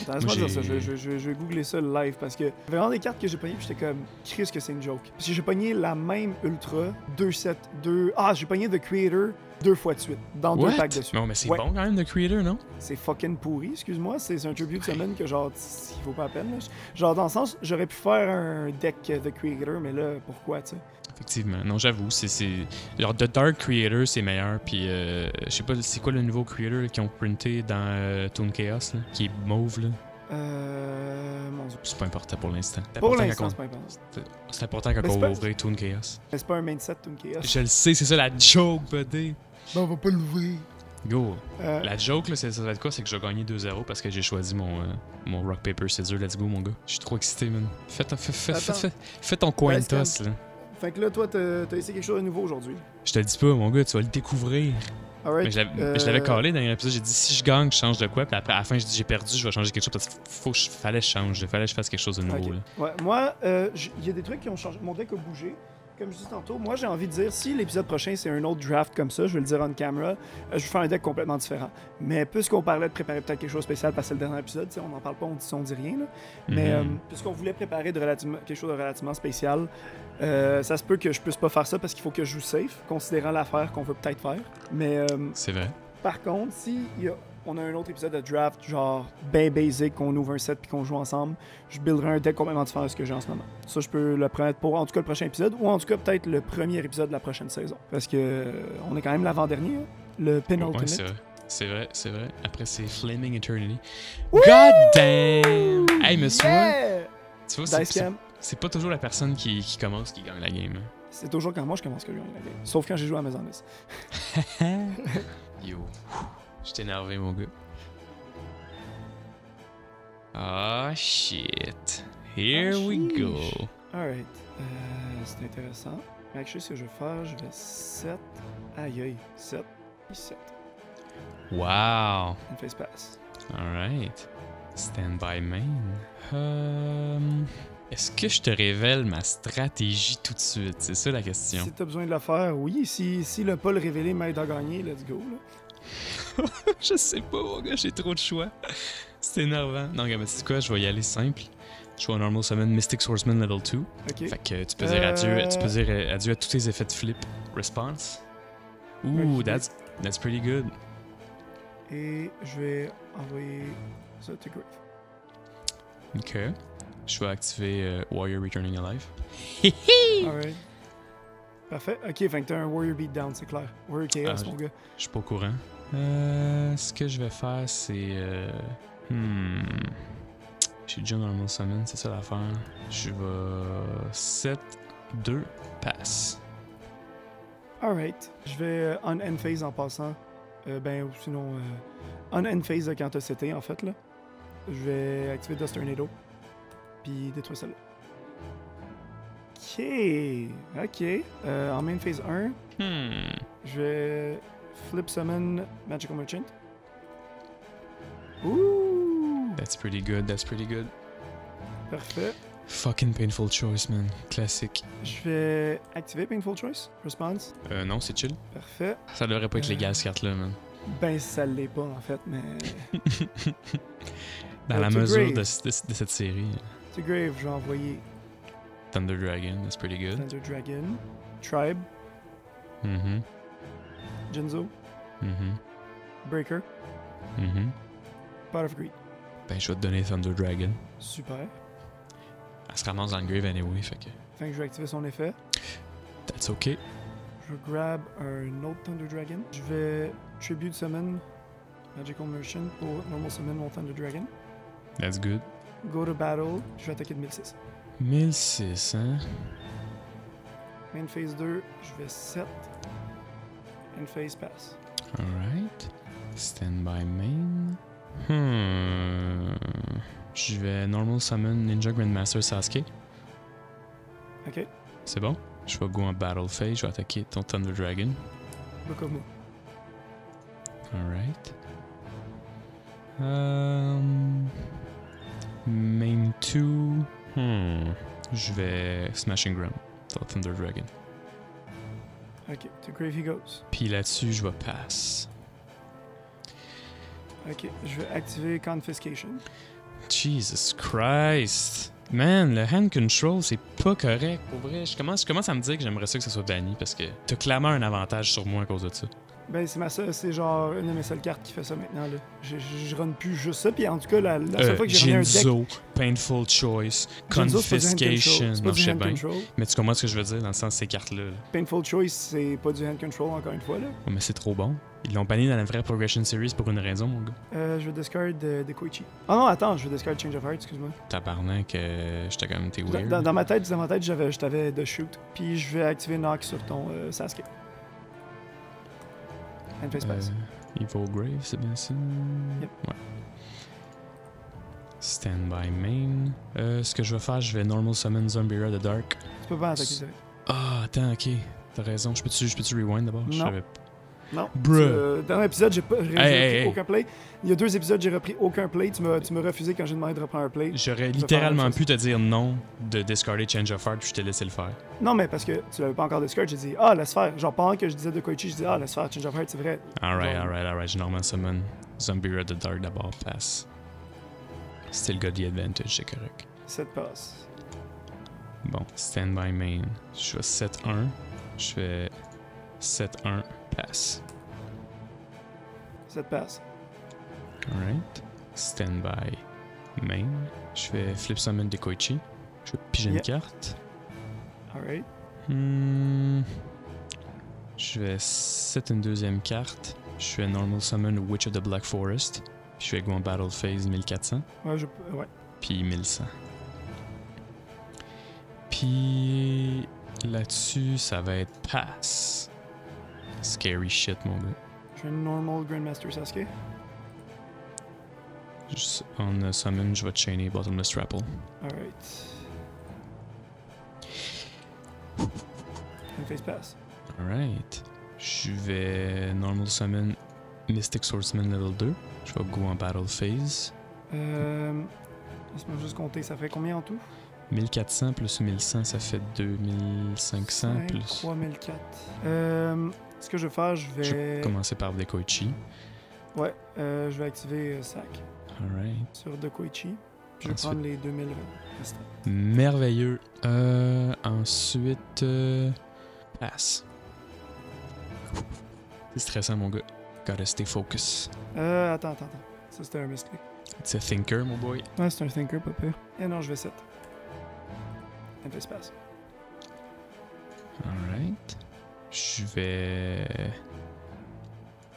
Attends, laisse-moi dire ça. Je vais googler ça live, parce que vraiment des cartes que j'ai pognées, puis j'étais comme, Chris, que c'est une joke. Parce que j'ai pogné la même ultra, 2 sets, j'ai pogné The Creator 2 fois de suite, dans 2 packs dessus. Non, mais c'est bon quand même, The Creator, non? C'est fucking pourri, excuse-moi. C'est un tribute semaine que genre, il vaut pas la peine. Là. Genre, dans le sens, j'aurais pu faire un deck The Creator, mais là, pourquoi, tu sais? Effectivement, non, j'avoue, c'est... Genre, The Dark Creator, c'est meilleur, puis je sais pas, c'est quoi le nouveau Creator qu'ils ont printé dans Toon Chaos, là, qui est mauve, là? Mon Dieu. C'est pas important pour l'instant. C'est Pour important l'instant, quand c'est pas important. c'est important quand Mais on c'est va pas- ouvrir Toon Chaos. Mais c'est pas un main set, Toon Chaos. Je le sais, c'est ça la joke, buddy. Ben, on va pas l'ouvrir. Go. Euh, La joke, là, ça va être quoi? C'est que je vais gagner 2-0 parce que j'ai choisi mon Rock Paper Scissors. Let's go, mon gars. Je suis trop excité, man. Fais ton coin Ben, toss, là. Fait que là, toi, t'as essayé quelque chose de nouveau aujourd'hui. Je te le dis pas, mon gars, tu vas le découvrir. Alright. Mais je l'avais calé dans l'épisode. J'ai dit si je gagne, je change de quoi. Puis après, à la fin, je dis j'ai perdu, je vais changer quelque chose parce qu'il fallait que je change. Fallait que je fasse quelque chose de nouveau. Ok. Là. Ouais, moi, il y a des trucs qui ont changé. Mon deck a bougé. Comme je disais tantôt, moi j'ai envie de dire, si l'épisode prochain c'est un autre draft comme ça, je vais le dire on camera, je vais faire un deck complètement différent. Mais puisqu'on parlait de préparer peut-être quelque chose de spécial parce que c'est le dernier épisode, on n'en parle pas, on dit rien. Là. Mais puisqu'on voulait préparer quelque chose de relativement spécial, ça se peut que je puisse pas faire ça parce qu'il faut que je joue safe, considérant l'affaire qu'on veut peut-être faire. Mais c'est vrai. par contre, si on a un autre épisode de draft, genre ben basic, qu'on ouvre un set puis qu'on joue ensemble, je builderai un deck complètement différent de ce que j'ai en ce moment. Ça, je peux le prendre pour en tout cas le prochain épisode, ou en tout cas peut-être le premier épisode de la prochaine saison. Parce que on est quand même l'avant-dernier, hein, le penultimate. Ouais, c'est vrai. C'est vrai, c'est vrai. Après, c'est Flaming Eternity. Woo! God damn! Hey, mais tu vois, c'est pas toujours la personne qui commence qui gagne la game. Hein. C'est toujours quand moi je commence que je gagne la game. Sauf quand j'ai joué à Maisonness. Yo. Je t'ai énervé, mon gars. Ah, shit. Here we go. Alright. C'est intéressant. Actually, ce que je vais faire, je vais 7. Aïe aïe. 7. 7. Wow. Une face pass. Alright. Stand by main. Est-ce que je te révèle ma stratégie tout de suite? C'est ça la question. Si t'as besoin de le faire, oui. Si le pas le révéler m'aide à gagner, let's go. Là. Je sais pas, mon gars, j'ai trop de choix. C'est énervant. Non, regarde, mais c'est quoi? Je vais y aller simple. Je vais Normal Summon Mystic Swordsman Level 2. Ok. Fait que tu peux dire adieu à tous tes effets de flip. Response. Ooh, that's pretty good. Et je vais envoyer ça à Grave. Ok. Je vais activer Warrior Returning Alive. Alright. Parfait. Ok, fait que t'as un Warrior Beatdown, c'est clair. Warrior Chaos, mon gars. Je suis pas au courant. Ce que je vais faire, c'est... J'ai déjà Normal Summon, c'est ça l'affaire. Je vais... 7, 2, pass. Alright. Je vais on-end phase en passant. Ou sinon... on-end phase quand t'as seté, en fait, là. Je vais activer Dust Tornado. Puis détruire celle-là. Ok. En main phase 1, je vais flip summon Magical Merchant. Ouh! That's pretty good, that's pretty good. Parfait. Fucking painful choice, man. Classique. Je vais activer Painful Choice. Response. Non, c'est chill. Parfait. Ça devrait pas être légal, cette carte-là, man. Ben, ça l'est pas, en fait, mais... Dans la mesure de cette série. To Grave, je vais envoyer Thunder Dragon, that's pretty good. Thunder Dragon, Tribe, Jinzo, Breaker, Pot of Greed. Ben, je vais te donner Thunder Dragon. Super. Elle se ramasse dans le grave anyway, fait que... Fait que je vais activer son effet. That's okay. Je vais grab un autre Thunder Dragon. Je vais Tribute Summon Magical Merchant pour Normal Summon mon Thunder Dragon. That's good. Go to battle. Je vais attaquer de 1006. 1006, hein? Main phase 2, je vais 7. End phase pass. Alright. Stand by main. Je vais Normal Summon Ninja Grandmaster Sasuke. Ok. C'est bon? Je vais go en Battle Phase, je vais attaquer ton Thunder Dragon. Look of me. Alright. Main 2. Je vais Smashing Ground, ton Thunder Dragon. Ok, to grave he goes. Puis là-dessus, je vais pass. Ok, je vais activer Confiscation. Jesus Christ! Man, le hand control, c'est pas correct, pour vrai. Je commence à me dire que j'aimerais ça que ça soit banni parce que t'as clairement un avantage sur moi à cause de ça. Ben, c'est genre une de mes seules cartes qui fait ça maintenant, là. Je run plus juste ça, puis en tout cas, la seule fois que j'ai runné un deck... Jinzo, Painful Choice, Jinzo, c'est pas du hand Confiscation, control. C'est pas non, du je sais hand bien. control. Mais tu comprends ce que je veux dire dans le sens de ces cartes-là. Là. Painful Choice, c'est pas du hand control, encore une fois, là. Ouais, mais c'est trop bon. Ils l'ont banni dans la vraie Progression Series pour une raison, mon gars. Je vais discard de Koichi. Ah non, attends, je vais discard Change of Heart, excuse-moi. Tabarnak, j'étais quand même t'es weird. Dans ma tête, je t'avais de shoot. Puis je vais activer Knock sur ton Sasuke. And face pass. Evil Grave, c'est bien ça? Yep. Ouais. Standby main. Ce que je vais faire, je vais Normal Summon Zombie the Dark. Tu peux pas attaquer ça. Ah, attends, ok. T'as raison. Je peux-tu rewind d'abord? Je Non. savais pas. Non. Bruh. Dans l'épisode, j'ai repris Hey. aucun play. Il y a 2 épisodes, j'ai repris aucun play. Tu m'as refusé quand j'ai demandé de reprendre un play. J'aurais vais littéralement faire la même pu te dire non de discarder Change of Heart puis je t'ai laissé le faire. Non, mais parce que tu l'avais pas encore discard, j'ai dit laisse faire. Genre pendant que je disais de Koichi, je dis laisse faire Change of Heart, c'est vrai. Alright. Je normal summon Zombie the Dark d'abord, pass. Still got the advantage, c'est correct. 7 passes. Bon, standby main. Je fais 7-1. Je fais 7-1, pass. 7 passes. Alright. Standby main. Je fais flip summon de Koichi. Je vais piger une carte. Alright. Je vais set une deuxième carte. Je fais normal summon Witch of the Black Forest. Puis je vais go en battle phase 1400. Ouais. Puis 1100. Puis là-dessus, ça va être pass. Scary shit, mon gars. Je fais une normal Grandmaster Sasuke. Juste en summon, je vais chainer Bottomless Grapple. Alright. And face pass. Alright. Je vais normal summon Mystic Swordsman level 2. Je vais go en battle phase. Laisse-moi juste compter, ça fait combien en tout? 1400 plus 1100, ça fait 2500 5, plus... 3004. Ce que je vais faire, je Je vais vais... commencer par Dekoichi. Ouais, je vais activer Sac Alright. sur de Koichi. Puis je vais Ensuite- prendre les 2000 restants. Merveilleux. Ensuite... pass. C'est stressant, mon gars. Gotta stay focus. Attends. Ça, c'était un misclick. It's a thinker, mon boy. Ouais, c'est un thinker, pas pire. Et non, je vais 7. And face pass. Alright. Je vais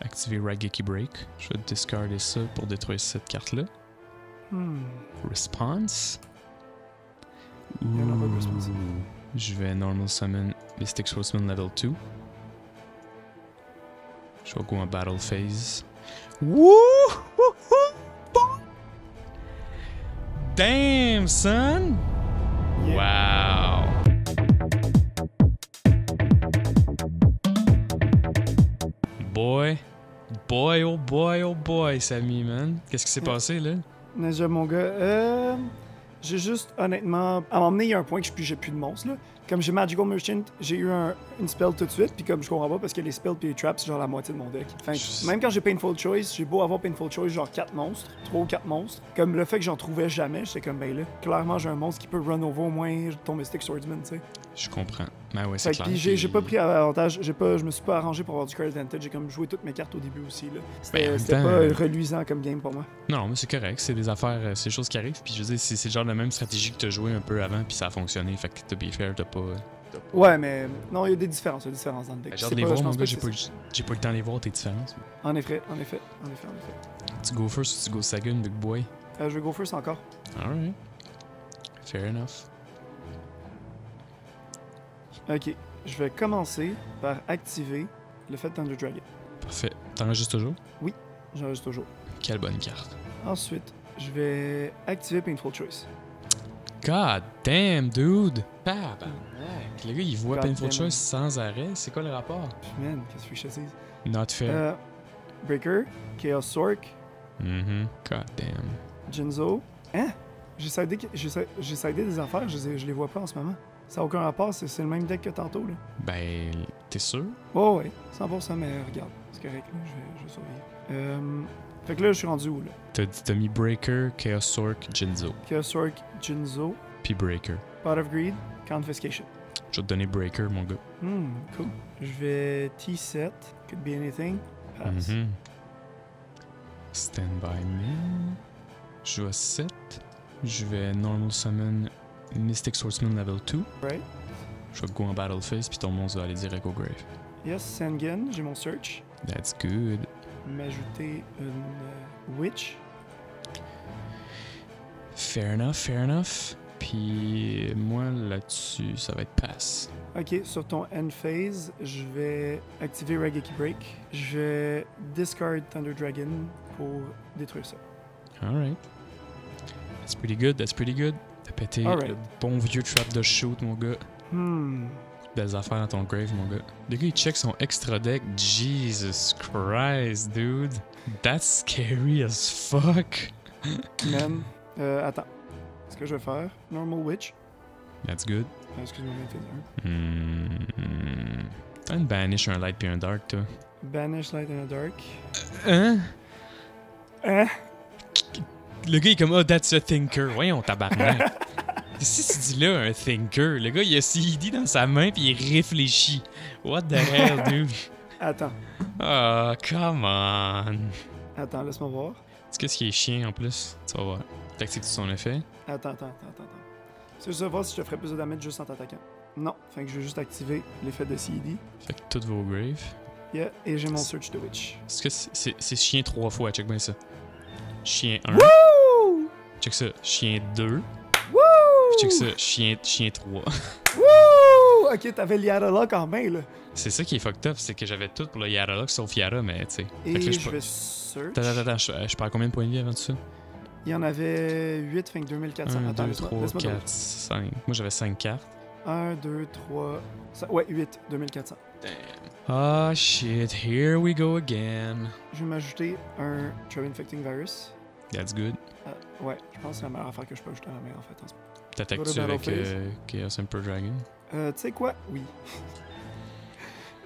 activer Raigeki Break. Je vais discarder ça pour détruire cette carte-là. Response. Il y en a pas de response. Je vais normal summon Mystic Swordsman level 2. Je vais go en battle phase. Woo! Damn, son! Yeah. Wow! Oh boy, Samy, man. Qu'est-ce qui s'est passé, là? Ninja, mon gars, j'ai juste, honnêtement, à m'emmener, il y a un point que j'ai plus de monstres, là. Comme j'ai Magical Merchant, j'ai eu une spell tout de suite, puis comme je comprends pas parce que les spells puis les traps, c'est genre la moitié de mon deck. Enfin, même quand j'ai Painful Choice, j'ai beau avoir Painful Choice, genre 4 monstres, 3 ou 4 monstres. Comme le fait que j'en trouvais jamais, j'étais comme, ben là, clairement, j'ai un monstre qui peut run over au moins ton Mystic Swordsman, tu sais. Je comprends. Ben ouais, c'est Fait que, clair. puis j'ai pas pris avantage, je me suis pas arrangé pour avoir du card advantage, j'ai comme joué toutes mes cartes au début aussi, là. Ben, en même C'était temps, pas reluisant comme game pour moi. Non, mais c'est correct. C'est des affaires, c'est des choses qui arrivent. Puis je veux dire, c'est le genre de même stratégie que t'as joué un peu avant, puis ça a fonctionné. Fait que to be fair, t'as pas... Ouais, mais non, il y a des différences dans le deck. J'ai hâte C'est de les pas- voir, je mon pense gars. que J'ai pas, c'est j'ai pas eu le temps de les voir, tes différences. ça. En effet. Tu go first ou tu go second, big boy? Je vais go first encore. Alright. Fair enough. Ok, je vais commencer par activer le fait Thunder Dragon. Parfait. T'enregistres toujours? J'enregistre toujours. Quelle bonne carte. Ensuite, je vais activer Painful Choice. God damn, dude! Tabarnak. Le gars, il voit God Painful damn. Choice sans arrêt. C'est quoi le rapport? Man, qu'est-ce que je te dise? Not fair. Breaker, Chaos Sork, God damn. Jinzo. Hein? J'ai sidé des affaires, je les vois pas en ce moment. Ça n'a aucun rapport, c'est le même deck que tantôt, là. Ben, t'es sûr? Oh ouais, 100%, mais regarde, c'est correct, là, je vais survivre. Fait que là, je suis rendu où, là? T'as mis Breaker, Chaos Sork, Jinzo. Chaos Sork, Jinzo, Puis Breaker. Pot of Greed, Confiscation. Je vais te donner Breaker, mon gars. Cool. Je vais T7. Could be anything. Pass. Stand by me. Je vais 7. Je vais Normal Summon Mystic Swordsman level 2. Right. Je vais go en Battle Phase, puis ton monstre va aller direct au grave. Yes, Sangen, j'ai mon search. That's good. M'ajouter une Witch. Fair enough, fair enough. Puis moi, là-dessus, ça va être pass. Ok, sur ton end phase, je vais activer Raigeki Break. Je vais discard Thunder Dragon pour détruire ça. Alright. That's pretty good, that's pretty good. T'as pété Alright. le bon vieux trap de shoot, mon gars. Belles affaires dans ton grave, mon gars. Le gars, il check son extra deck. Jesus Christ, dude. That's scary as fuck. Man, attends. Ce que je vais faire, Normal Witch. That's good. Excuse-moi, mais phase 1. T'as une banish, un light puis un dark, toi. Banish Light and a Dark. Hein? Hein? Le gars, il est comme, oh, that's a thinker. Voyons, tabarnak. Si tu dis là un thinker, le gars, il a CD dans sa main puis il réfléchit. What the hell, dude? Attends. Oh, come on. Attends, laisse-moi voir. Tu sais ce qui est chiant en plus? Tu vas voir. T'actives tout son effet. Attends. C'est juste voir si je te ferais plus de damage juste en t'attaquant. Non, fait que je vais juste activer l'effet de CD. Fait que toutes vos graves. Yeah, et j'ai mon Search de Witch. Est-ce que c'est chien 3 fois? Check bien ça. Chien 1. Wouh! Check ça. Chien 2. Wouh! Check ça. Chien 3. Wouh! Ok, t'avais Yarlock en main, là. C'est ça qui est fucked up, c'est que j'avais tout pour le Yarlock sauf Yara, mais tu sais. Et Fait que là, je vais Search. Attends, je perds combien de points de vie avant tout ça? Il y en avait 8, fait que 2400. 1, Attends, 2, laisse-moi 3, 4, 5. Moi j'avais 5 cartes. 1, 2, 3... Ouais, 8, 2400. Ah shit, here we go again. Je vais m'ajouter un Trap Infecting Virus. That's good. Ouais, je pense que c'est la meilleure affaire que je peux ajouter à la main, en fait. En ce moment. T'attaques-tu Go to avec Battle Phase. Chaos Emperor Dragon? Tu sais quoi? Oui.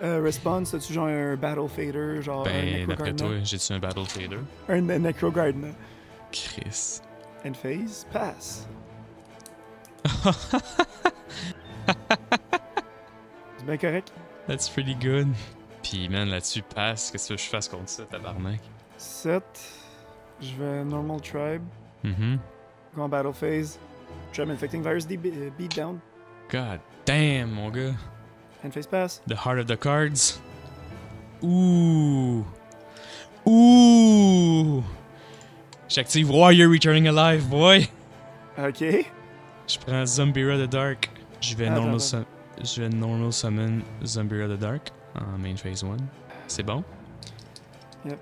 Response, as-tu genre un Battle Fader, genre un Ben, d'après Necrogardna? toi, j'ai-tu un Battle Fader? Un Necrogardna. Chris. End phase, pass. C'est bien correct. That's pretty good. Pis man, là-dessus, passe. Qu'est-ce que je fasse contre ça, tabarnak? 7. Je vais Normal Tribe. Go en Battle Phase. Trap Infecting Virus, beat down. God damn, mon gars. End phase, pass. The heart of the cards. Ouh. Ouh. J'active Warrior Returning Alive, boy. Ok. Je prends Zombira the Dark. Je vais Attends, normal summon Zombira the Dark en main phase 1. C'est bon? Yep.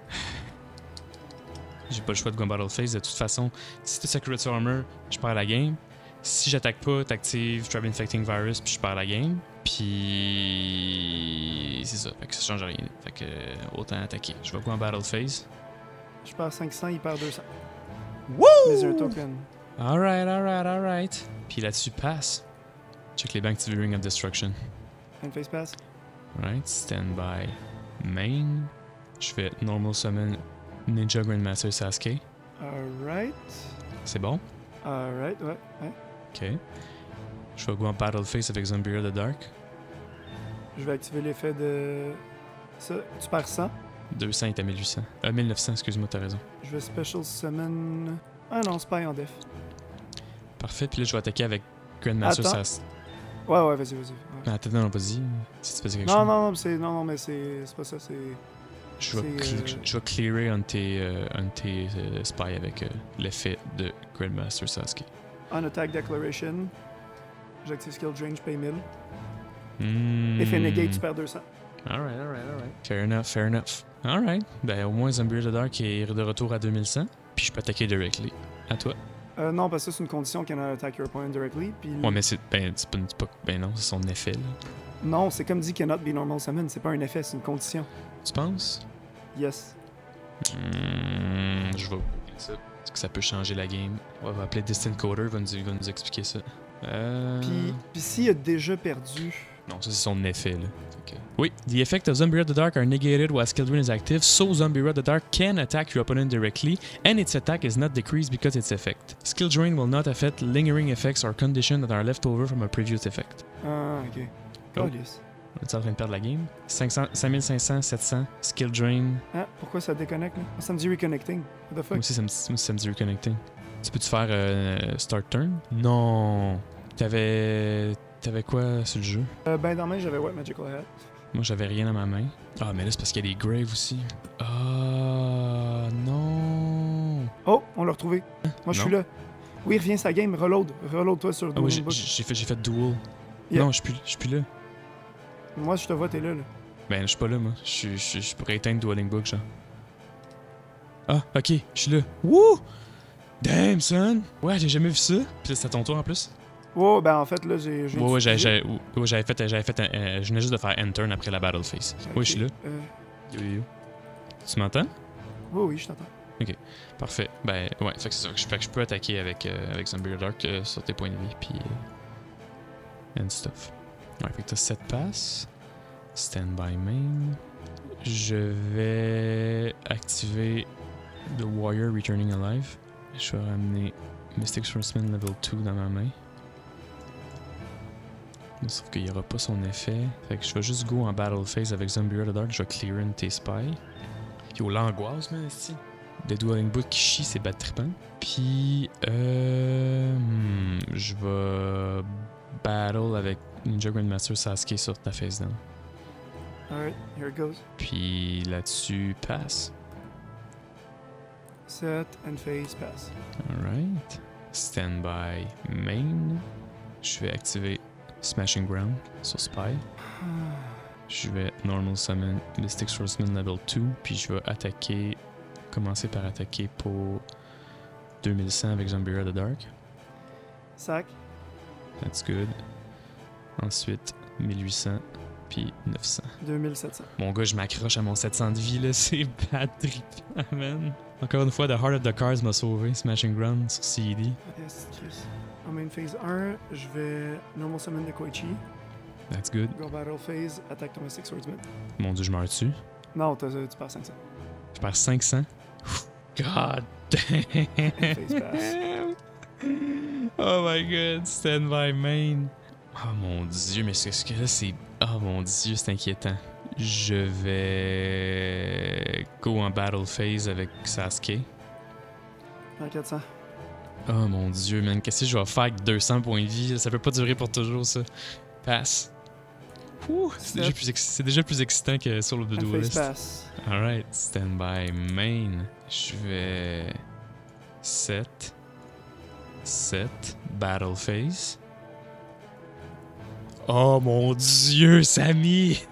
J'ai pas le choix de go en battle phase. De toute façon, si t'as Accurate Armor, je perds la game. Si j'attaque pas, t'actives Trap Infecting Virus puis je perds la game. Puis c'est ça, fait que ça change rien. Fait que autant attaquer. Je vais go en battle phase. Je perds 500, il perd 200. Woo! Mais un token. Alright. Puis là-dessus, passe. Check les banques active Ring of Destruction. End phase, pass. Alright, stand by main. Je fais normal summon Ninja Grandmaster Sasuke. Alright. C'est bon? Alright, ouais. Ok. Je vais go en battle phase avec Zombira the Dark. Je vais activer l'effet de... Ça, tu perds 100. 200 est à 1800. 1900, excuse-moi, t'as raison. Je vais Special Summon... Ah non, c'est pas en def. Parfait, puis là je vais attaquer avec Grandmaster Attends. Sasuke. Ouais, vas-y. Ouais. Ah, attends, non, vas-y. Si tu faisais quelque Non, chose. non, mais c'est pas ça, c'est... Je vais, c'est, je vais clearer un de tes spies avec l'effet de Grandmaster Sasuke. On Attack Declaration. J'active Skill Drain, je paye 1000. Effet Negate, tu perds 200. Alright. Fair enough. Alright. Ben, au moins, Zombie the Dark est de retour à 2100. Puis je peux attaquer directly. À toi. Non, parce que ça, c'est une condition can attack your opponent directly. Puis... Ouais, mais c'est pas, ben non, c'est son effet, là. Non, c'est comme dit cannot be normal summon. C'est pas un effet, c'est une condition. Tu penses? Yes. Je vais ça. Parce que ça peut changer la game. On va appeler Distant Coder, il va nous expliquer ça. Puis s'il a déjà perdu... Non, ça c'est son effet, là. Okay. Oui, the effect of Zombie the Dark are negated while Skill Drain is active, so Zombie the Dark can attack your opponent directly, and its attack is not decreased because its effect. Skill Drain will not affect lingering effects or conditions that are left over from a previous effect. Ah, Ok. Oh. Calice. On est en train de perdre la game. 5500, 700, skill drain. Ah, pourquoi ça déconnecte là? Ça me dit reconnecting. What the Moi fuck? aussi, ça me dit reconnecting. Tu peux-tu faire start turn? Non! T'avais quoi sur le jeu? Ben, dans la main, j'avais White Magical Hat. Moi, j'avais rien dans ma main. Ah, mais là, c'est parce qu'il y a des graves aussi. Ah, non! Oh, on l'a retrouvé. Moi, je suis Non. là. Oui, reviens sa game, reload. Reload-toi sur Ah, oui, Dueling Book. j'ai fait duel. Yeah. Non, je suis plus là. Moi, je te vois, t'es là. Ben, je suis pas là, moi. Je pourrais éteindre Dueling Book, genre. Ah, ok, je suis là. Wouh! Damn, son! Ouais, j'ai jamais vu ça. Puis là, c'est à ton tour en plus. Oh, ben en fait, là, j'ai. Ouais, j'avais fait je venais juste de faire Enter après la Battle Phase. Ok, Oui, je suis là. Yo, yo, yo. Tu m'entends? Oui, oui, je t'entends. Parfait. Ben, ouais, fait que c'est ça. Fait que je peux attaquer avec Zombie Dark sur tes points de vie, puis. And stuff. Ouais, fait que t'as 7 passes. Stand by main. Je vais activer The Warrior Returning Alive. Je vais ramener Mystic Swordsman level 2 dans ma main. Sauf qu'il n'y aura pas son effet. Fait que je vais juste go en battle phase avec Zombie the Dark. Je vais clear in tes spies. Yo, l'angoisse, man, ici. The Dueling Book qui chie, c'est bad trippant. Puis, je vais battle avec Ninja Grandmaster Sasuke sur ta face down. Alright, here it goes. Puis là-dessus, passe. Set and phase pass. Alright. Stand by main. Je vais activer Smashing Ground sur Spy. Je vais Normal Summon Mystic Swordsman level 2. Puis je vais attaquer. Commencer par attaquer pour 2100 avec Zombie the Dark. Sac. That's good. Ensuite, 1800. Puis 900. 2700. Mon gars, je m'accroche à mon 700 de vie, là. C'est bad trippant, man. Encore une fois, The Heart of the Cards m'a sauvé. Smashing Ground sur CED. Yes, Chris. En main phase 1, je vais Normal Summon de Koichi. That's good. Go Battle phase, attaque ton Mystic Swordsman. Mon dieu, je meurs dessus. Non, tu perds 500. Je perds 500. God damn. Phase pass. Oh my god, stand by main. Oh mon dieu, mais ce que là, c'est. Oh mon dieu, c'est inquiétant. Je vais go en battle phase avec Sasuke. À 400. Oh mon dieu, man, qu'est-ce que je vais faire avec 200 points de vie? Ça peut pas durer pour toujours, ça. Passe. Ouh, c'est déjà plus excitant que sur le And Duelist. phase pass. Alright, stand by main. Je vais 7 battle phase. Oh mon dieu, Samy!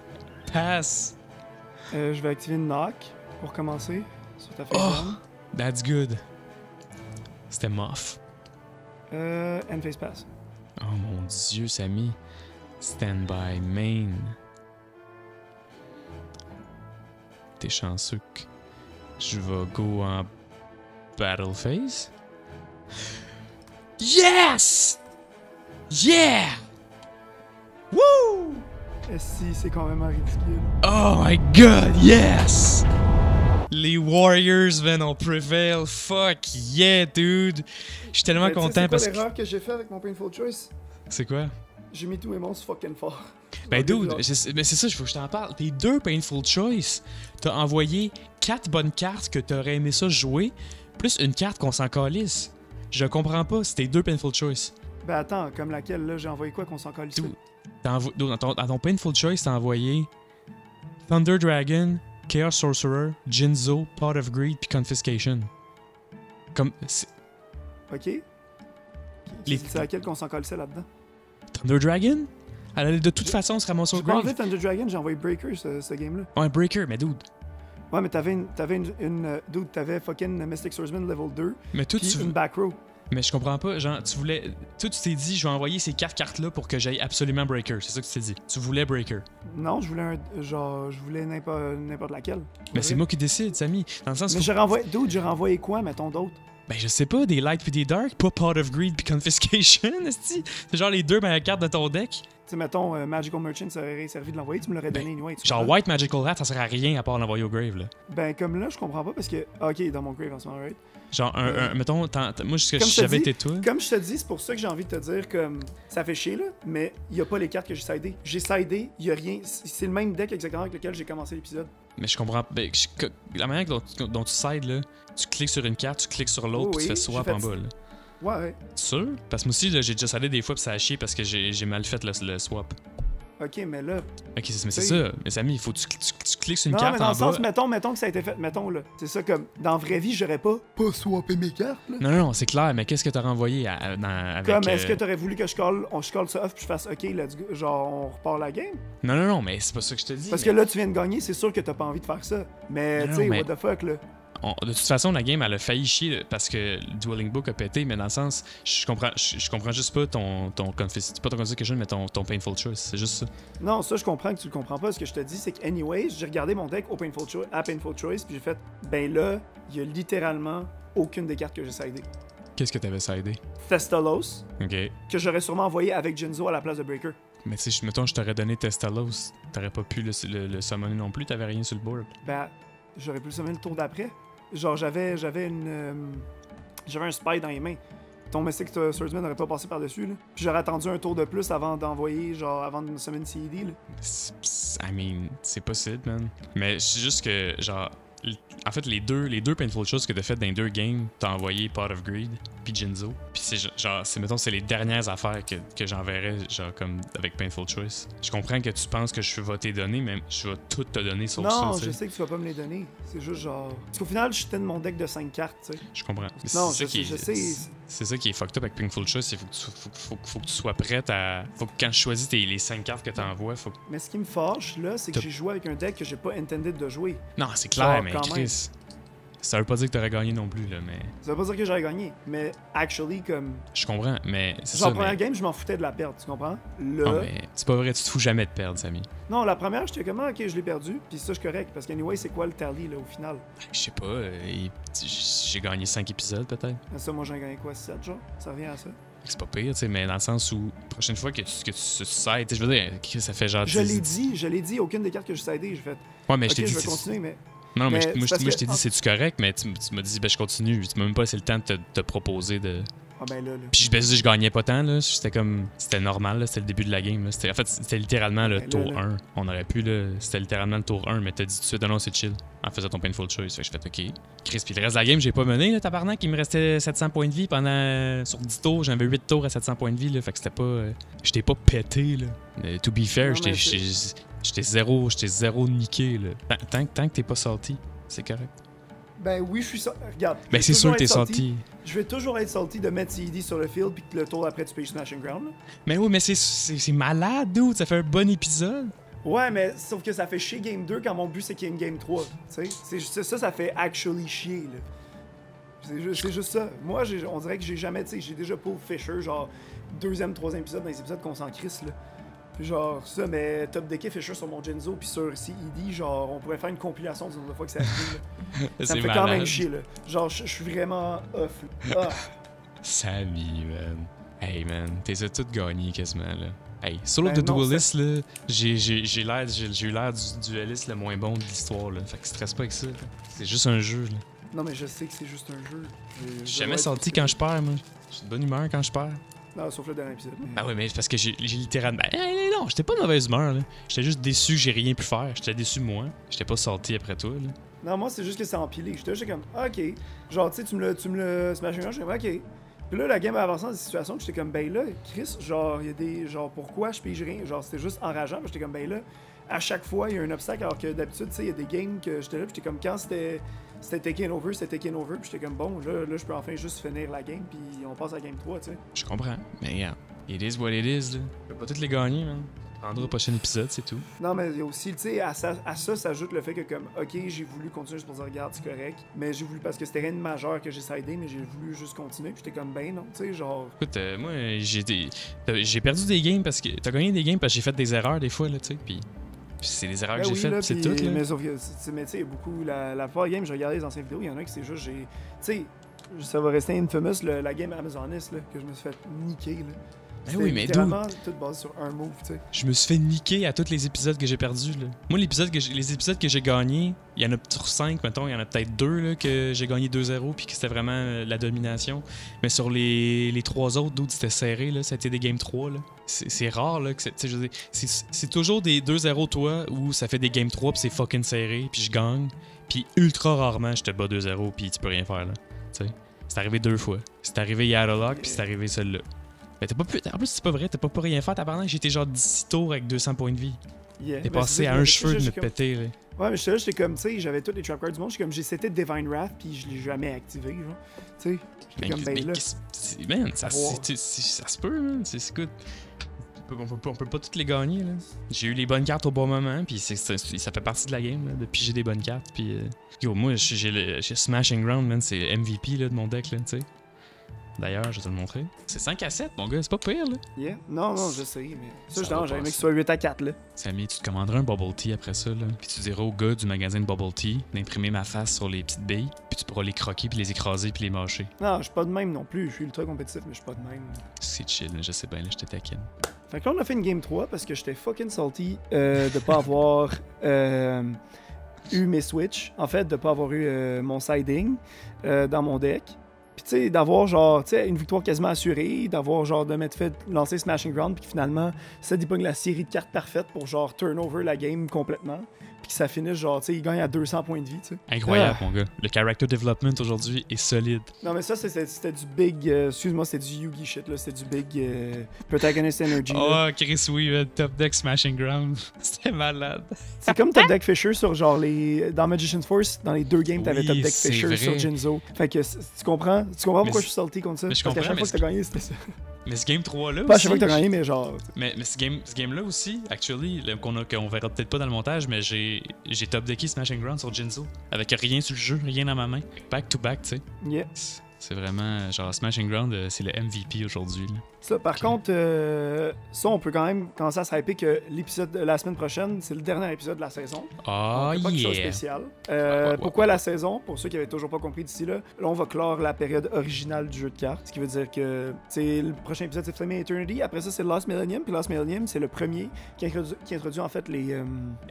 Passe! Je vais activer une knock pour commencer sur ta phase Oh! 1. That's good. C'était moff. And phase pass. Oh mon dieu, Samy. Stand by main. T'es chanceux que je vais go en battle phase. Yes! Yeah! Woo! Si, c'est quand même ridicule. Oh my god, yes! Les Warriors, man, on prevail. Fuck yeah, dude! Je suis tellement content parce que. C'est l'erreur que j'ai fait avec mon Painful Choice. C'est quoi? J'ai mis tous mes monstres fucking fort. Ben dude, mais c'est ça, il faut que je t'en parle. Tes deux Painful Choice, t'as envoyé 4 bonnes cartes que t'aurais aimé ça jouer, plus une carte qu'on s'en calisse. Je comprends pas, c'était deux Painful Choice. Ben attends, comme laquelle là, j'ai envoyé quoi qu'on s'en colle ici? Dude, dans ton Painful Choice, t'as envoyé Thunder Dragon, Chaos Sorcerer, Jinzo, Pot of Greed, puis Confiscation. Comme. Ok. C'est laquelle qu'on s'en collait là-dedans? Thunder Dragon? Elle allait de toute façon se ramasser au J'ai pas enlevé grave. Thunder Dragon, j'ai envoyé Breaker ce game-là. Ouais, Breaker, mais dude. Ouais, mais t'avais dude, t'avais fucking Mystic Swordsman level 2. Mais toi, Puis une back row. Mais je comprends pas, genre, tu voulais. Toi, tu t'es dit, je vais envoyer ces 4 cartes-là pour que j'aille absolument Breaker. C'est ça que tu t'es dit. Tu voulais Breaker. Non, je voulais n'importe laquelle. Mais c'est moi qui décide, Samy. Dans le sens Mais où. j'ai renvoyé quoi, mettons d'autres? Ben, je sais pas, des Light puis des Dark, pas Pot of Greed puis Confiscation, esti. C'est genre les deux meilleures cartes de ton deck. sais, mettons, Magical Merchant, ça aurait servi de l'envoyer, tu me l'aurais donné anyway. Genre White Magical Hat, ça sert à rien à part l'envoyer au grave, là. Ben, comme là, je comprends pas parce que. Ok, dans mon grave en ce moment, right? Genre, mettons, moi, si Comme je te j'avais dis- été toi. Comme je te dis, c'est pour ça que j'ai envie de te dire, comme. Ça fait chier, là, mais il y a pas les cartes que j'ai sidées. J'ai sidé, il y a rien. C'est le même deck exactement avec lequel j'ai commencé l'épisode. Mais je comprends. Ben, la manière dont tu sides, là, tu cliques sur une carte, tu cliques sur l'autre, Oh puis tu oui, fais swap j'ai en fait bas, là. Ouais. Sûr? Parce que moi aussi, là, j'ai déjà sidé des fois, puis ça a chier parce que j'ai mal fait le swap. Ok, mais là. Ok, mais c'est Oui. ça. Mes amis, il faut que tu cliques sur une Non, carte mais dans en le sens, bas. mettons que ça a été fait. Mettons, là. C'est ça, comme. Dans la vraie vie, j'aurais pas swappé mes cartes, là. Non, c'est clair, mais qu'est-ce que t'as renvoyé avec. Comme, est-ce que t'aurais voulu que je call ça off puis je fasse OK, let's go, genre, on repart la game? Non, mais c'est pas ça que je te dis. Parce mais- que là, tu viens de gagner, c'est sûr que t'as pas envie de faire ça. Mais, Non, tu sais, mais- what the fuck, là. De toute façon, la game, elle a failli chier parce que le Dueling Book a pété, mais dans le sens, je comprends juste pas ton pas ton Confiscation, mais ton Painful Choice. C'est juste ça. Non, ça, je comprends que tu le comprends pas. Ce que je te dis, c'est que, anyways, j'ai regardé mon deck à Painful Choice, puis j'ai fait, ben là, il y a littéralement aucune des cartes que j'ai sidées. Qu'est-ce que t'avais sidé? Thestalos, Ok. que j'aurais sûrement envoyé avec Jinzo à la place de Breaker. Mais tu sais, mettons, je t'aurais donné Testalos, t'aurais pas pu le summoner non plus, t'avais rien sur le board. Ben, j'aurais pu le sommer le tour d'après. Genre, j'avais un spy dans les mains. Ton Mystic Swordsman n'aurait pas passé par-dessus, là. Puis j'aurais attendu un tour de plus avant d'envoyer, genre, avant de me summer une CED, là. I mean, c'est possible, man. Mais c'est juste que, genre, en fait, les deux Painful Choices que t'as fait dans les 2 games, t'as envoyé Pot of Greed, puis Jinzo. Puis c'est genre, c'est les dernières affaires que j'enverrais, genre, comme avec Painful Choice. Je comprends que tu penses que je vais t'y donner, mais je vais tout te donner sur Non, ça, tu je sais. sais que tu vas pas me les donner. C'est juste genre. Parce qu'au final, je de mon deck de 5 cartes, tu sais. Je comprends. Mais Non, c'est ça qui est- je sais. C'est ça qui est fucked up avec Painful Choice, il faut que tu sois prête à... Faut que quand je choisis les 5 cartes que t'envoies, faut que... Mais ce qui me fâche, là, c'est que T'as- j'ai joué avec un deck que j'ai pas intended de jouer. Non, c'est clair, Genre, mais quand même. Chris... Ça veut pas dire que t'aurais gagné non plus, là, mais... Ça veut pas dire que j'aurais gagné, mais actually, comme. Je comprends, mais c'est Genre, ça, première mais... game, je m'en foutais de la perte, tu comprends? Non, Là. mais c'est pas vrai, tu te fous jamais de perdre, Samy. Non, la première, j'étais comme, ah, ok, je l'ai perdu, puis ça, je suis correct, parce qu'anyway, c'est quoi le tally, là, au final? Je sais pas, j'ai gagné 5 épisodes, peut-être. Ça, moi, j'ai gagné quoi, 7, genre? Ça revient à ça? C'est pas pire, tu sais, mais dans le sens où, prochaine fois que tu sais, je veux dire, Chris, ça fait genre... Je l'ai dit, aucune des cartes que je sidé, j'ai fait, Ouais, mais ok, je t'ai dit... je vais continuer, mais. Non, mais Mais moi, c'est parce je que- t'ai dit, c'est-tu correct? Mais tu m'as dit, ben, je continue. Tu m'as même pas laissé le temps de te proposer de... Ah, ben là. Puis je gagnais pas tant, là. C'était comme... C'était normal, là. C'était le début de la game, là. En fait, c'était littéralement le Ben là, tour là. 1. On aurait pu, là... C'était littéralement le tour 1, mais t'as dit tout de suite, non, c'est chill. En faisant ton Painful Choice. Fait que je fais, OK. Chris, puis le reste de la game, j'ai pas mené, là, tabarnak. Il me restait 700 points de vie pendant... Sur 10 tours, j'avais 8 tours à 700 points de vie, là. Fait que c'était pas... J'étais pas pété, là. To be fair, Non, mais j'étais zéro niqué, là. Tant que t'es pas salty, c'est correct. Ben oui, je suis salty. Regarde. Ben, je c'est vais sûr toujours que t'es être salty. Je vais toujours être salty de mettre CED sur le field, puis que le tour d'après, tu payes Smashing Ground, là. Mais oui, mais c'est malade, dude. Ça fait un bon épisode. Ouais, mais sauf que ça fait chier Game 2 quand mon but c'est qu'il y ait une Game 3. Tu sais, ça fait actually chier, là. C'est juste ça. Moi, on dirait que j'ai jamais, tu sais, j'ai déjà pour Fisher, genre, 2e, 3e épisode dans les épisodes qu'on s'en crisse, là. Puis genre, ça, mais top decké Fisher sur mon Genzo, puis sur CED, genre, on pourrait faire une compilation du nombre de fois que ça arrive, là. Ça me fait quand même chier, là. Genre, je suis vraiment off, là. Ah. Sammy, man. Hey, man, t'es tout gagné quasiment, là. Hey, Solo Ben the non, Duelist, là, j'ai eu l'air du dueliste le moins bon de l'histoire, là. Fait que stresse pas avec ça, là. C'est juste un jeu, là. Non, mais je sais que c'est juste un jeu. Je suis jamais sorti quand je perds, moi. Je suis de bonne humeur quand je perds. Non, sauf le dernier épisode. Ah ouais, mais c'est parce que j'ai littéralement... non, j'étais pas de mauvaise humeur, là. J'étais juste déçu que j'ai rien pu faire. J'étais déçu de moi. J'étais pas sorti après toi, là. Non, moi, c'est juste que c'est empilé. J'étais comme, ah, ok. Genre, tu sais, tu me le smashing un, j'étais comme, ok. Puis là, la game a avancé dans des situations que j'étais comme, ben là, Chris, genre, il y a des. Genre, pourquoi je pige rien? Genre, c'était juste enrageant. Puis j'étais comme, ben là, à chaque fois, il y a un obstacle. Alors que d'habitude, tu sais, il y a des games que j'étais là. Puis j'étais comme, quand c'était taken over, c'était taken over. Puis j'étais comme, bon, là, je peux enfin juste finir la game. Puis on passe à game 3, tu sais. Je comprends. Mais regarde, it is what it is, là. Je peux pas toutes les gagner, man. Prendra au prochain épisode, c'est tout. Non, mais il y a aussi, tu sais, à ça s'ajoute le fait que, comme, ok, j'ai voulu continuer juste pour dire, regarde, c'est correct. Mais j'ai voulu, parce que c'était rien de majeur que j'ai sidé, mais j'ai voulu juste continuer. Puis j'étais comme, ben non, tu sais, genre. Écoute, moi, j'ai perdu des games parce que... T'as gagné des games parce que j'ai fait des erreurs des fois, là, tu sais, puis c'est des erreurs Ben que j'ai oui, faites, là, puis c'est puis- tout, là. Mais sauf que, mais tu sais, il y a beaucoup. La plupart des games, j'ai regardé les anciennes vidéos, il y en a que c'est juste, j'ai. Tu sais, ça va rester infamous, la game Amazonist, là, que je me suis fait niquer, là. C'était oui, mais littéralement tout basé sur un move, tu sais. Je me suis fait niquer à tous les épisodes que j'ai perdus. Là. Moi, les épisodes que j'ai gagnés, il y en a sur 5, mettons, il y en a peut-être 2 là, que j'ai gagné 2-0 puis que c'était vraiment la domination. Mais sur les 3 autres, d'autres c'était serré, là, ça a été des Game 3. Là. C'est rare, là, que je veux dire, c'est toujours des 2-0 toi où ça fait des Game 3 puis c'est fucking serré puis je gagne. Puis ultra rarement, je te bats 2-0 puis tu peux rien faire, là. Tu sais, c'est arrivé 2 fois. C'est arrivé Yarlock puis c'est arrivé celle-là. Mais t'as pas pu... En plus, c'est pas vrai, t'as pas pu rien faire, tabarnak. J'étais genre 10 tours avec 200 points de vie. Yeah. T'es passé à un cheveu de me péter, là. Ouais, mais j'étais comme, tu sais, j'avais tous les trap cards du monde. J'étais comme, j'ai seté Divine Wrath, puis je l'ai jamais activé, genre. Tu sais, j'étais comme, ben là. Man, ça se peut, man. C'est good. On peut pas toutes les gagner, là. J'ai eu les bonnes cartes au bon moment, puis ça fait partie de la game, là, de piger des bonnes cartes. Puis, yo, moi, j'ai Smashing Ground, man. C'est MVP, là, de mon deck, là, tu sais. D'ailleurs, je vais te le montrer. C'est 5 à 7, mon gars, c'est pas pire, là. Yeah. Non, je sais, mais ça, va j'aimerais que passer. ce soit 8 à 4, là. Samy, tu te commanderas un bubble tea après ça, là. Puis tu diras au gars du magasin de bubble tea d'imprimer ma face sur les petites billes, puis tu pourras les croquer, puis les écraser, puis les mâcher. Non, je suis pas de même non plus. Je suis ultra compétitif, mais je suis pas de même. C'est chill, je sais bien, là, je te taquine. Fait que là, on a fait une game 3 parce que j'étais fucking salty de pas avoir eu mes switch. En fait, de pas avoir eu mon siding dans mon deck. Puis tu sais, d'avoir genre, tu sais, une victoire quasiment assurée, d'avoir genre de m'être fait lancer Smashing Ground, puis finalement, ça dépogne la série de cartes parfaite pour genre turn over la game complètement. Puis que ça finisse genre, tu sais, il gagne à 200 points de vie, tu sais. Incroyable, mon gars. Le character development aujourd'hui est solide. Non, mais ça, c'était du big, excuse-moi, c'était du Yugi shit, là. C'était du big Protagonist Energy. Oh, Chris, oui, top deck Smashing Ground. C'était malade. C'est comme Top Deck Fisher sur genre les. Dans Magician's Force, dans les 2 games, t'avais Oui, Top Deck c'est Fisher vrai. sur Jinzo. Fait que tu comprends? Tu comprends pourquoi je suis salty contre ça? mais je Parce qu'à chaque comprends, fois que t'as gagné, c'était ça. Mais ce Game 3-là Pas à aussi... chaque fois que t'as gagné, mais genre. Mais ce game-là aussi, actually, qu'on verra peut-être pas dans le montage, mais j'ai top decké Smashing Ground sur Jinzo. Avec rien sur le jeu, rien dans ma main. Back to back, tu sais. Yeah. C'est vraiment, genre, Smashing Ground, c'est le MVP aujourd'hui, là. Ça, par contre, ça, on peut quand même commencer à se hyper que l'épisode de la semaine prochaine, c'est le dernier épisode de la saison. Oh, Donc, pas quelque chose de yeah! spécial. Ouais. Pourquoi la saison? Pour ceux qui avaient toujours pas compris d'ici là, on va clore la période originale du jeu de cartes. Ce qui veut dire que le prochain épisode, c'est Flaming Eternity. Après ça, c'est Lost Millennium. Puis Lost Millennium, c'est le premier qui introduit en fait les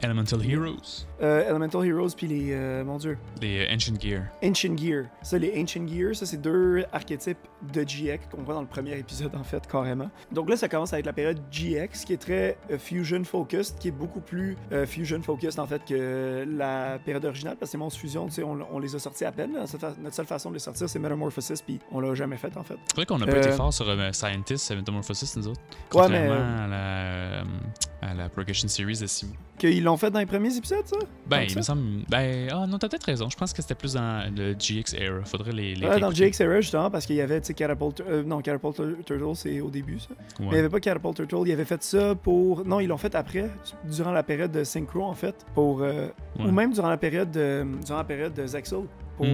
Elemental Heroes. Elemental Heroes, puis les, mon dieu, Les Ancient Gear. Ancient Gear. Ça, les Ancient Gear, ça, c'est 2 archétypes de GX qu'on voit dans le premier épisode, en fait, carrément. Donc là, ça commence avec la période GX, qui est très fusion-focused, qui est beaucoup plus fusion-focused, en fait, que la période originale, parce que ces monstres fusion, tu sais, on les a sortis à peine. Là. Notre seule façon de les sortir, c'est Metamorphosis, puis on l'a jamais fait, en fait. C'est vrai qu'on n'a pas été fort sur Scientist, Metamorphosis, nous autres. Ouais, mais... Contrairement à la Progression Series de Simu. Qu'ils l'ont fait dans les premiers épisodes, ça? Ben, Comme il ça? me semble... Ben, non, t'as peut-être raison. Je pense que c'était plus dans le GX era. Faudrait les Ouais, dans le réécouter. GX era, justement, parce qu'il y avait, tu sais, Catapult... non, Catapult Turtle, c'est au début, ça. Ouais. Mais il n'y avait pas Catapult Turtle, il avait fait ça pour... Non, ils l'ont fait après, durant la période de Synchro, en fait, pour... Ou même durant la période de Zexal, pour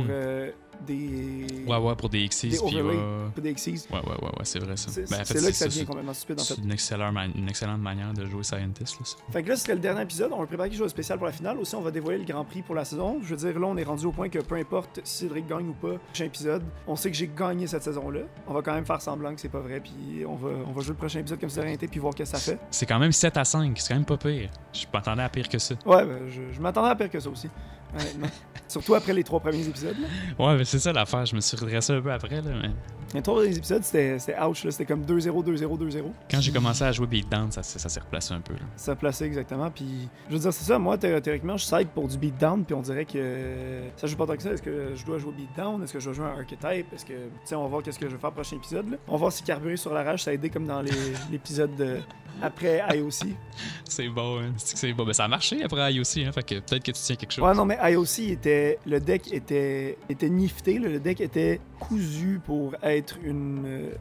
des... Ouais, pour des Xyz. Des Puis, overlays, pour des Xyz. Ouais, c'est vrai, ça. C'est Ben, en fait, là que ça ça, devient complètement stupide, en fait. C'est une excellente manière de jouer Scientist, là, ça. Fait que là, ce serait le dernier épisode. On va préparer quelque chose de spécial pour la finale. Aussi, on va dévoiler le Grand Prix pour la saison. Je veux dire, là, on est rendu au point que peu importe si Cédric gagne ou pas, prochain épisode, on sait que j'ai gagné cette saison-là. On va quand même faire semblant que c'est pas vrai, puis on va jouer le prochain épisode comme si de rien n'était, puis voir ce que ça fait. C'est quand même 7 à 5, c'est quand même pas pire. Je m'attendais à pire que ça. Ouais, ben, je m'attendais à pire que ça aussi, honnêtement. Surtout après les 3 premiers épisodes, là. Ouais, mais c'est ça l'affaire, je me suis redressé un peu après, là, mais... Les 3 premiers épisodes, c'était ouch, là. C'était comme 2-0, 2-0, 2-0. Quand j'ai commencé à jouer Beatdown, ça s'est replacé un peu, là. Ça plaçait exactement, puis je veux dire, c'est ça, moi, théoriquement, je side pour du beatdown, puis on dirait que ça joue pas tant que ça. Est-ce que je dois jouer beatdown? Est-ce que je dois jouer un archetype? Est-ce que, tu sais, on va voir qu'est-ce que je vais faire prochain épisode, là. On va voir si carburer sur la rage, ça a aidé comme dans l'épisode après IOC. C'est bon, hein. C'est bon. Ben, ça a marché après IOC, hein, fait que peut-être que tu tiens quelque chose. Ouais, non, mais IOC le deck était nifté, là. Le deck était cousu pour être une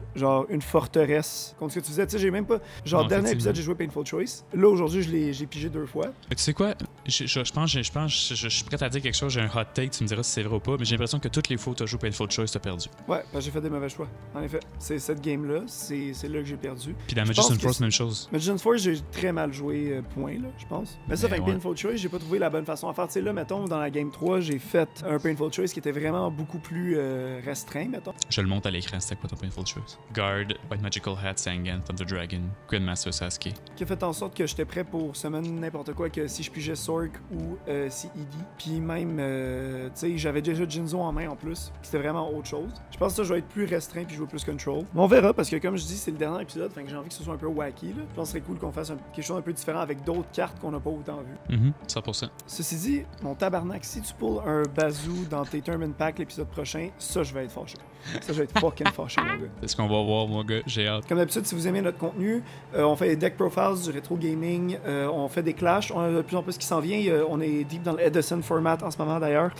forteresse. Contre ce que tu disais, tu sais, j'ai même pas... Genre, Non, dernier effectivement. épisode, j'ai joué Painful Choice. Là, aujourd'hui, j'ai pigé 2 fois. Mais tu sais quoi? je pense, je suis prêt à dire quelque chose, j'ai un hot take, tu me diras si c'est vrai ou pas, mais j'ai l'impression que toutes les fois où tu as joué Painful Choice, tu as perdu. Ouais, j'ai fait des mauvais choix. En effet, c'est cette game-là, c'est là que j'ai perdu. Puis dans Magician's Force, même chose. Magician's Force, j'ai très mal joué, point, là, je pense. Mais ça, avec Painful Choice, j'ai pas trouvé la bonne façon à faire. Tu sais, là, mettons, dans la game 3, j'ai fait un Painful Choice qui était vraiment beaucoup plus restreint, mettons. Je le monte à l'écran, c'était quoi ton Painful Choice? Guard, White Magical Hat, Sangan, Thunder Dragon, Grandmaster Sasuke. Qui a fait en sorte que j'étais prêt pour semaine n'importe quoi, que si je pigeais Sork ou si Edie. Puis même, tu sais, j'avais déjà Jinzo en main en plus. C'était vraiment autre chose. Je pense que ça, je vais être plus restreint puis jouer plus control. Mais on verra parce que, comme je dis, c'est le dernier épisode, fait que j'ai envie que ce soit un peu wacky. Là. Je pense que ce serait cool qu'on fasse quelque chose un peu différent avec d'autres cartes qu'on n'a pas autant vues. 100%. Ceci dit, mon tabarnak, si tu pulls un bazoo dans tes Tournament Pack l'épisode prochain, ça, je vais être fâché. Ça, je vais être fucking fâché, mon gars. C'est ce qu'on va voir, mon gars. J'ai hâte. Comme d'habitude, si vous aimez notre contenu, on fait des deck profiles du rétro gaming, on fait des clashs, on a de plus en plus qui s'en vient. On est deep dans le Edison format en ce moment d'ailleurs.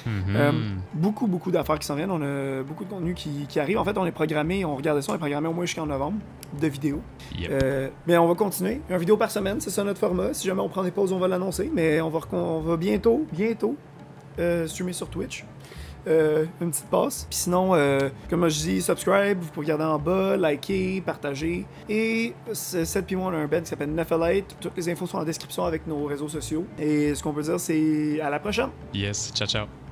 Beaucoup d'affaires qui s'en viennent. On a beaucoup de contenu qui arrive. En fait, on est programmé, on regarde ça, on est programmé au moins jusqu'en novembre de vidéos. Yep. Mais on va continuer. Une vidéo par semaine, c'est ça notre format. Si jamais on prend des pauses, on va l'annoncer. Mais on va bientôt streamer sur Twitch. Une petite passe. Puis sinon, comme je dis, subscribe, vous pouvez regarder en bas, liker, partager. Et Seth puis moi, on a un bed qui s'appelle Nephalite. Toutes les infos sont en description avec nos réseaux sociaux. Et ce qu'on peut dire, c'est à la prochaine. Yes, ciao ciao.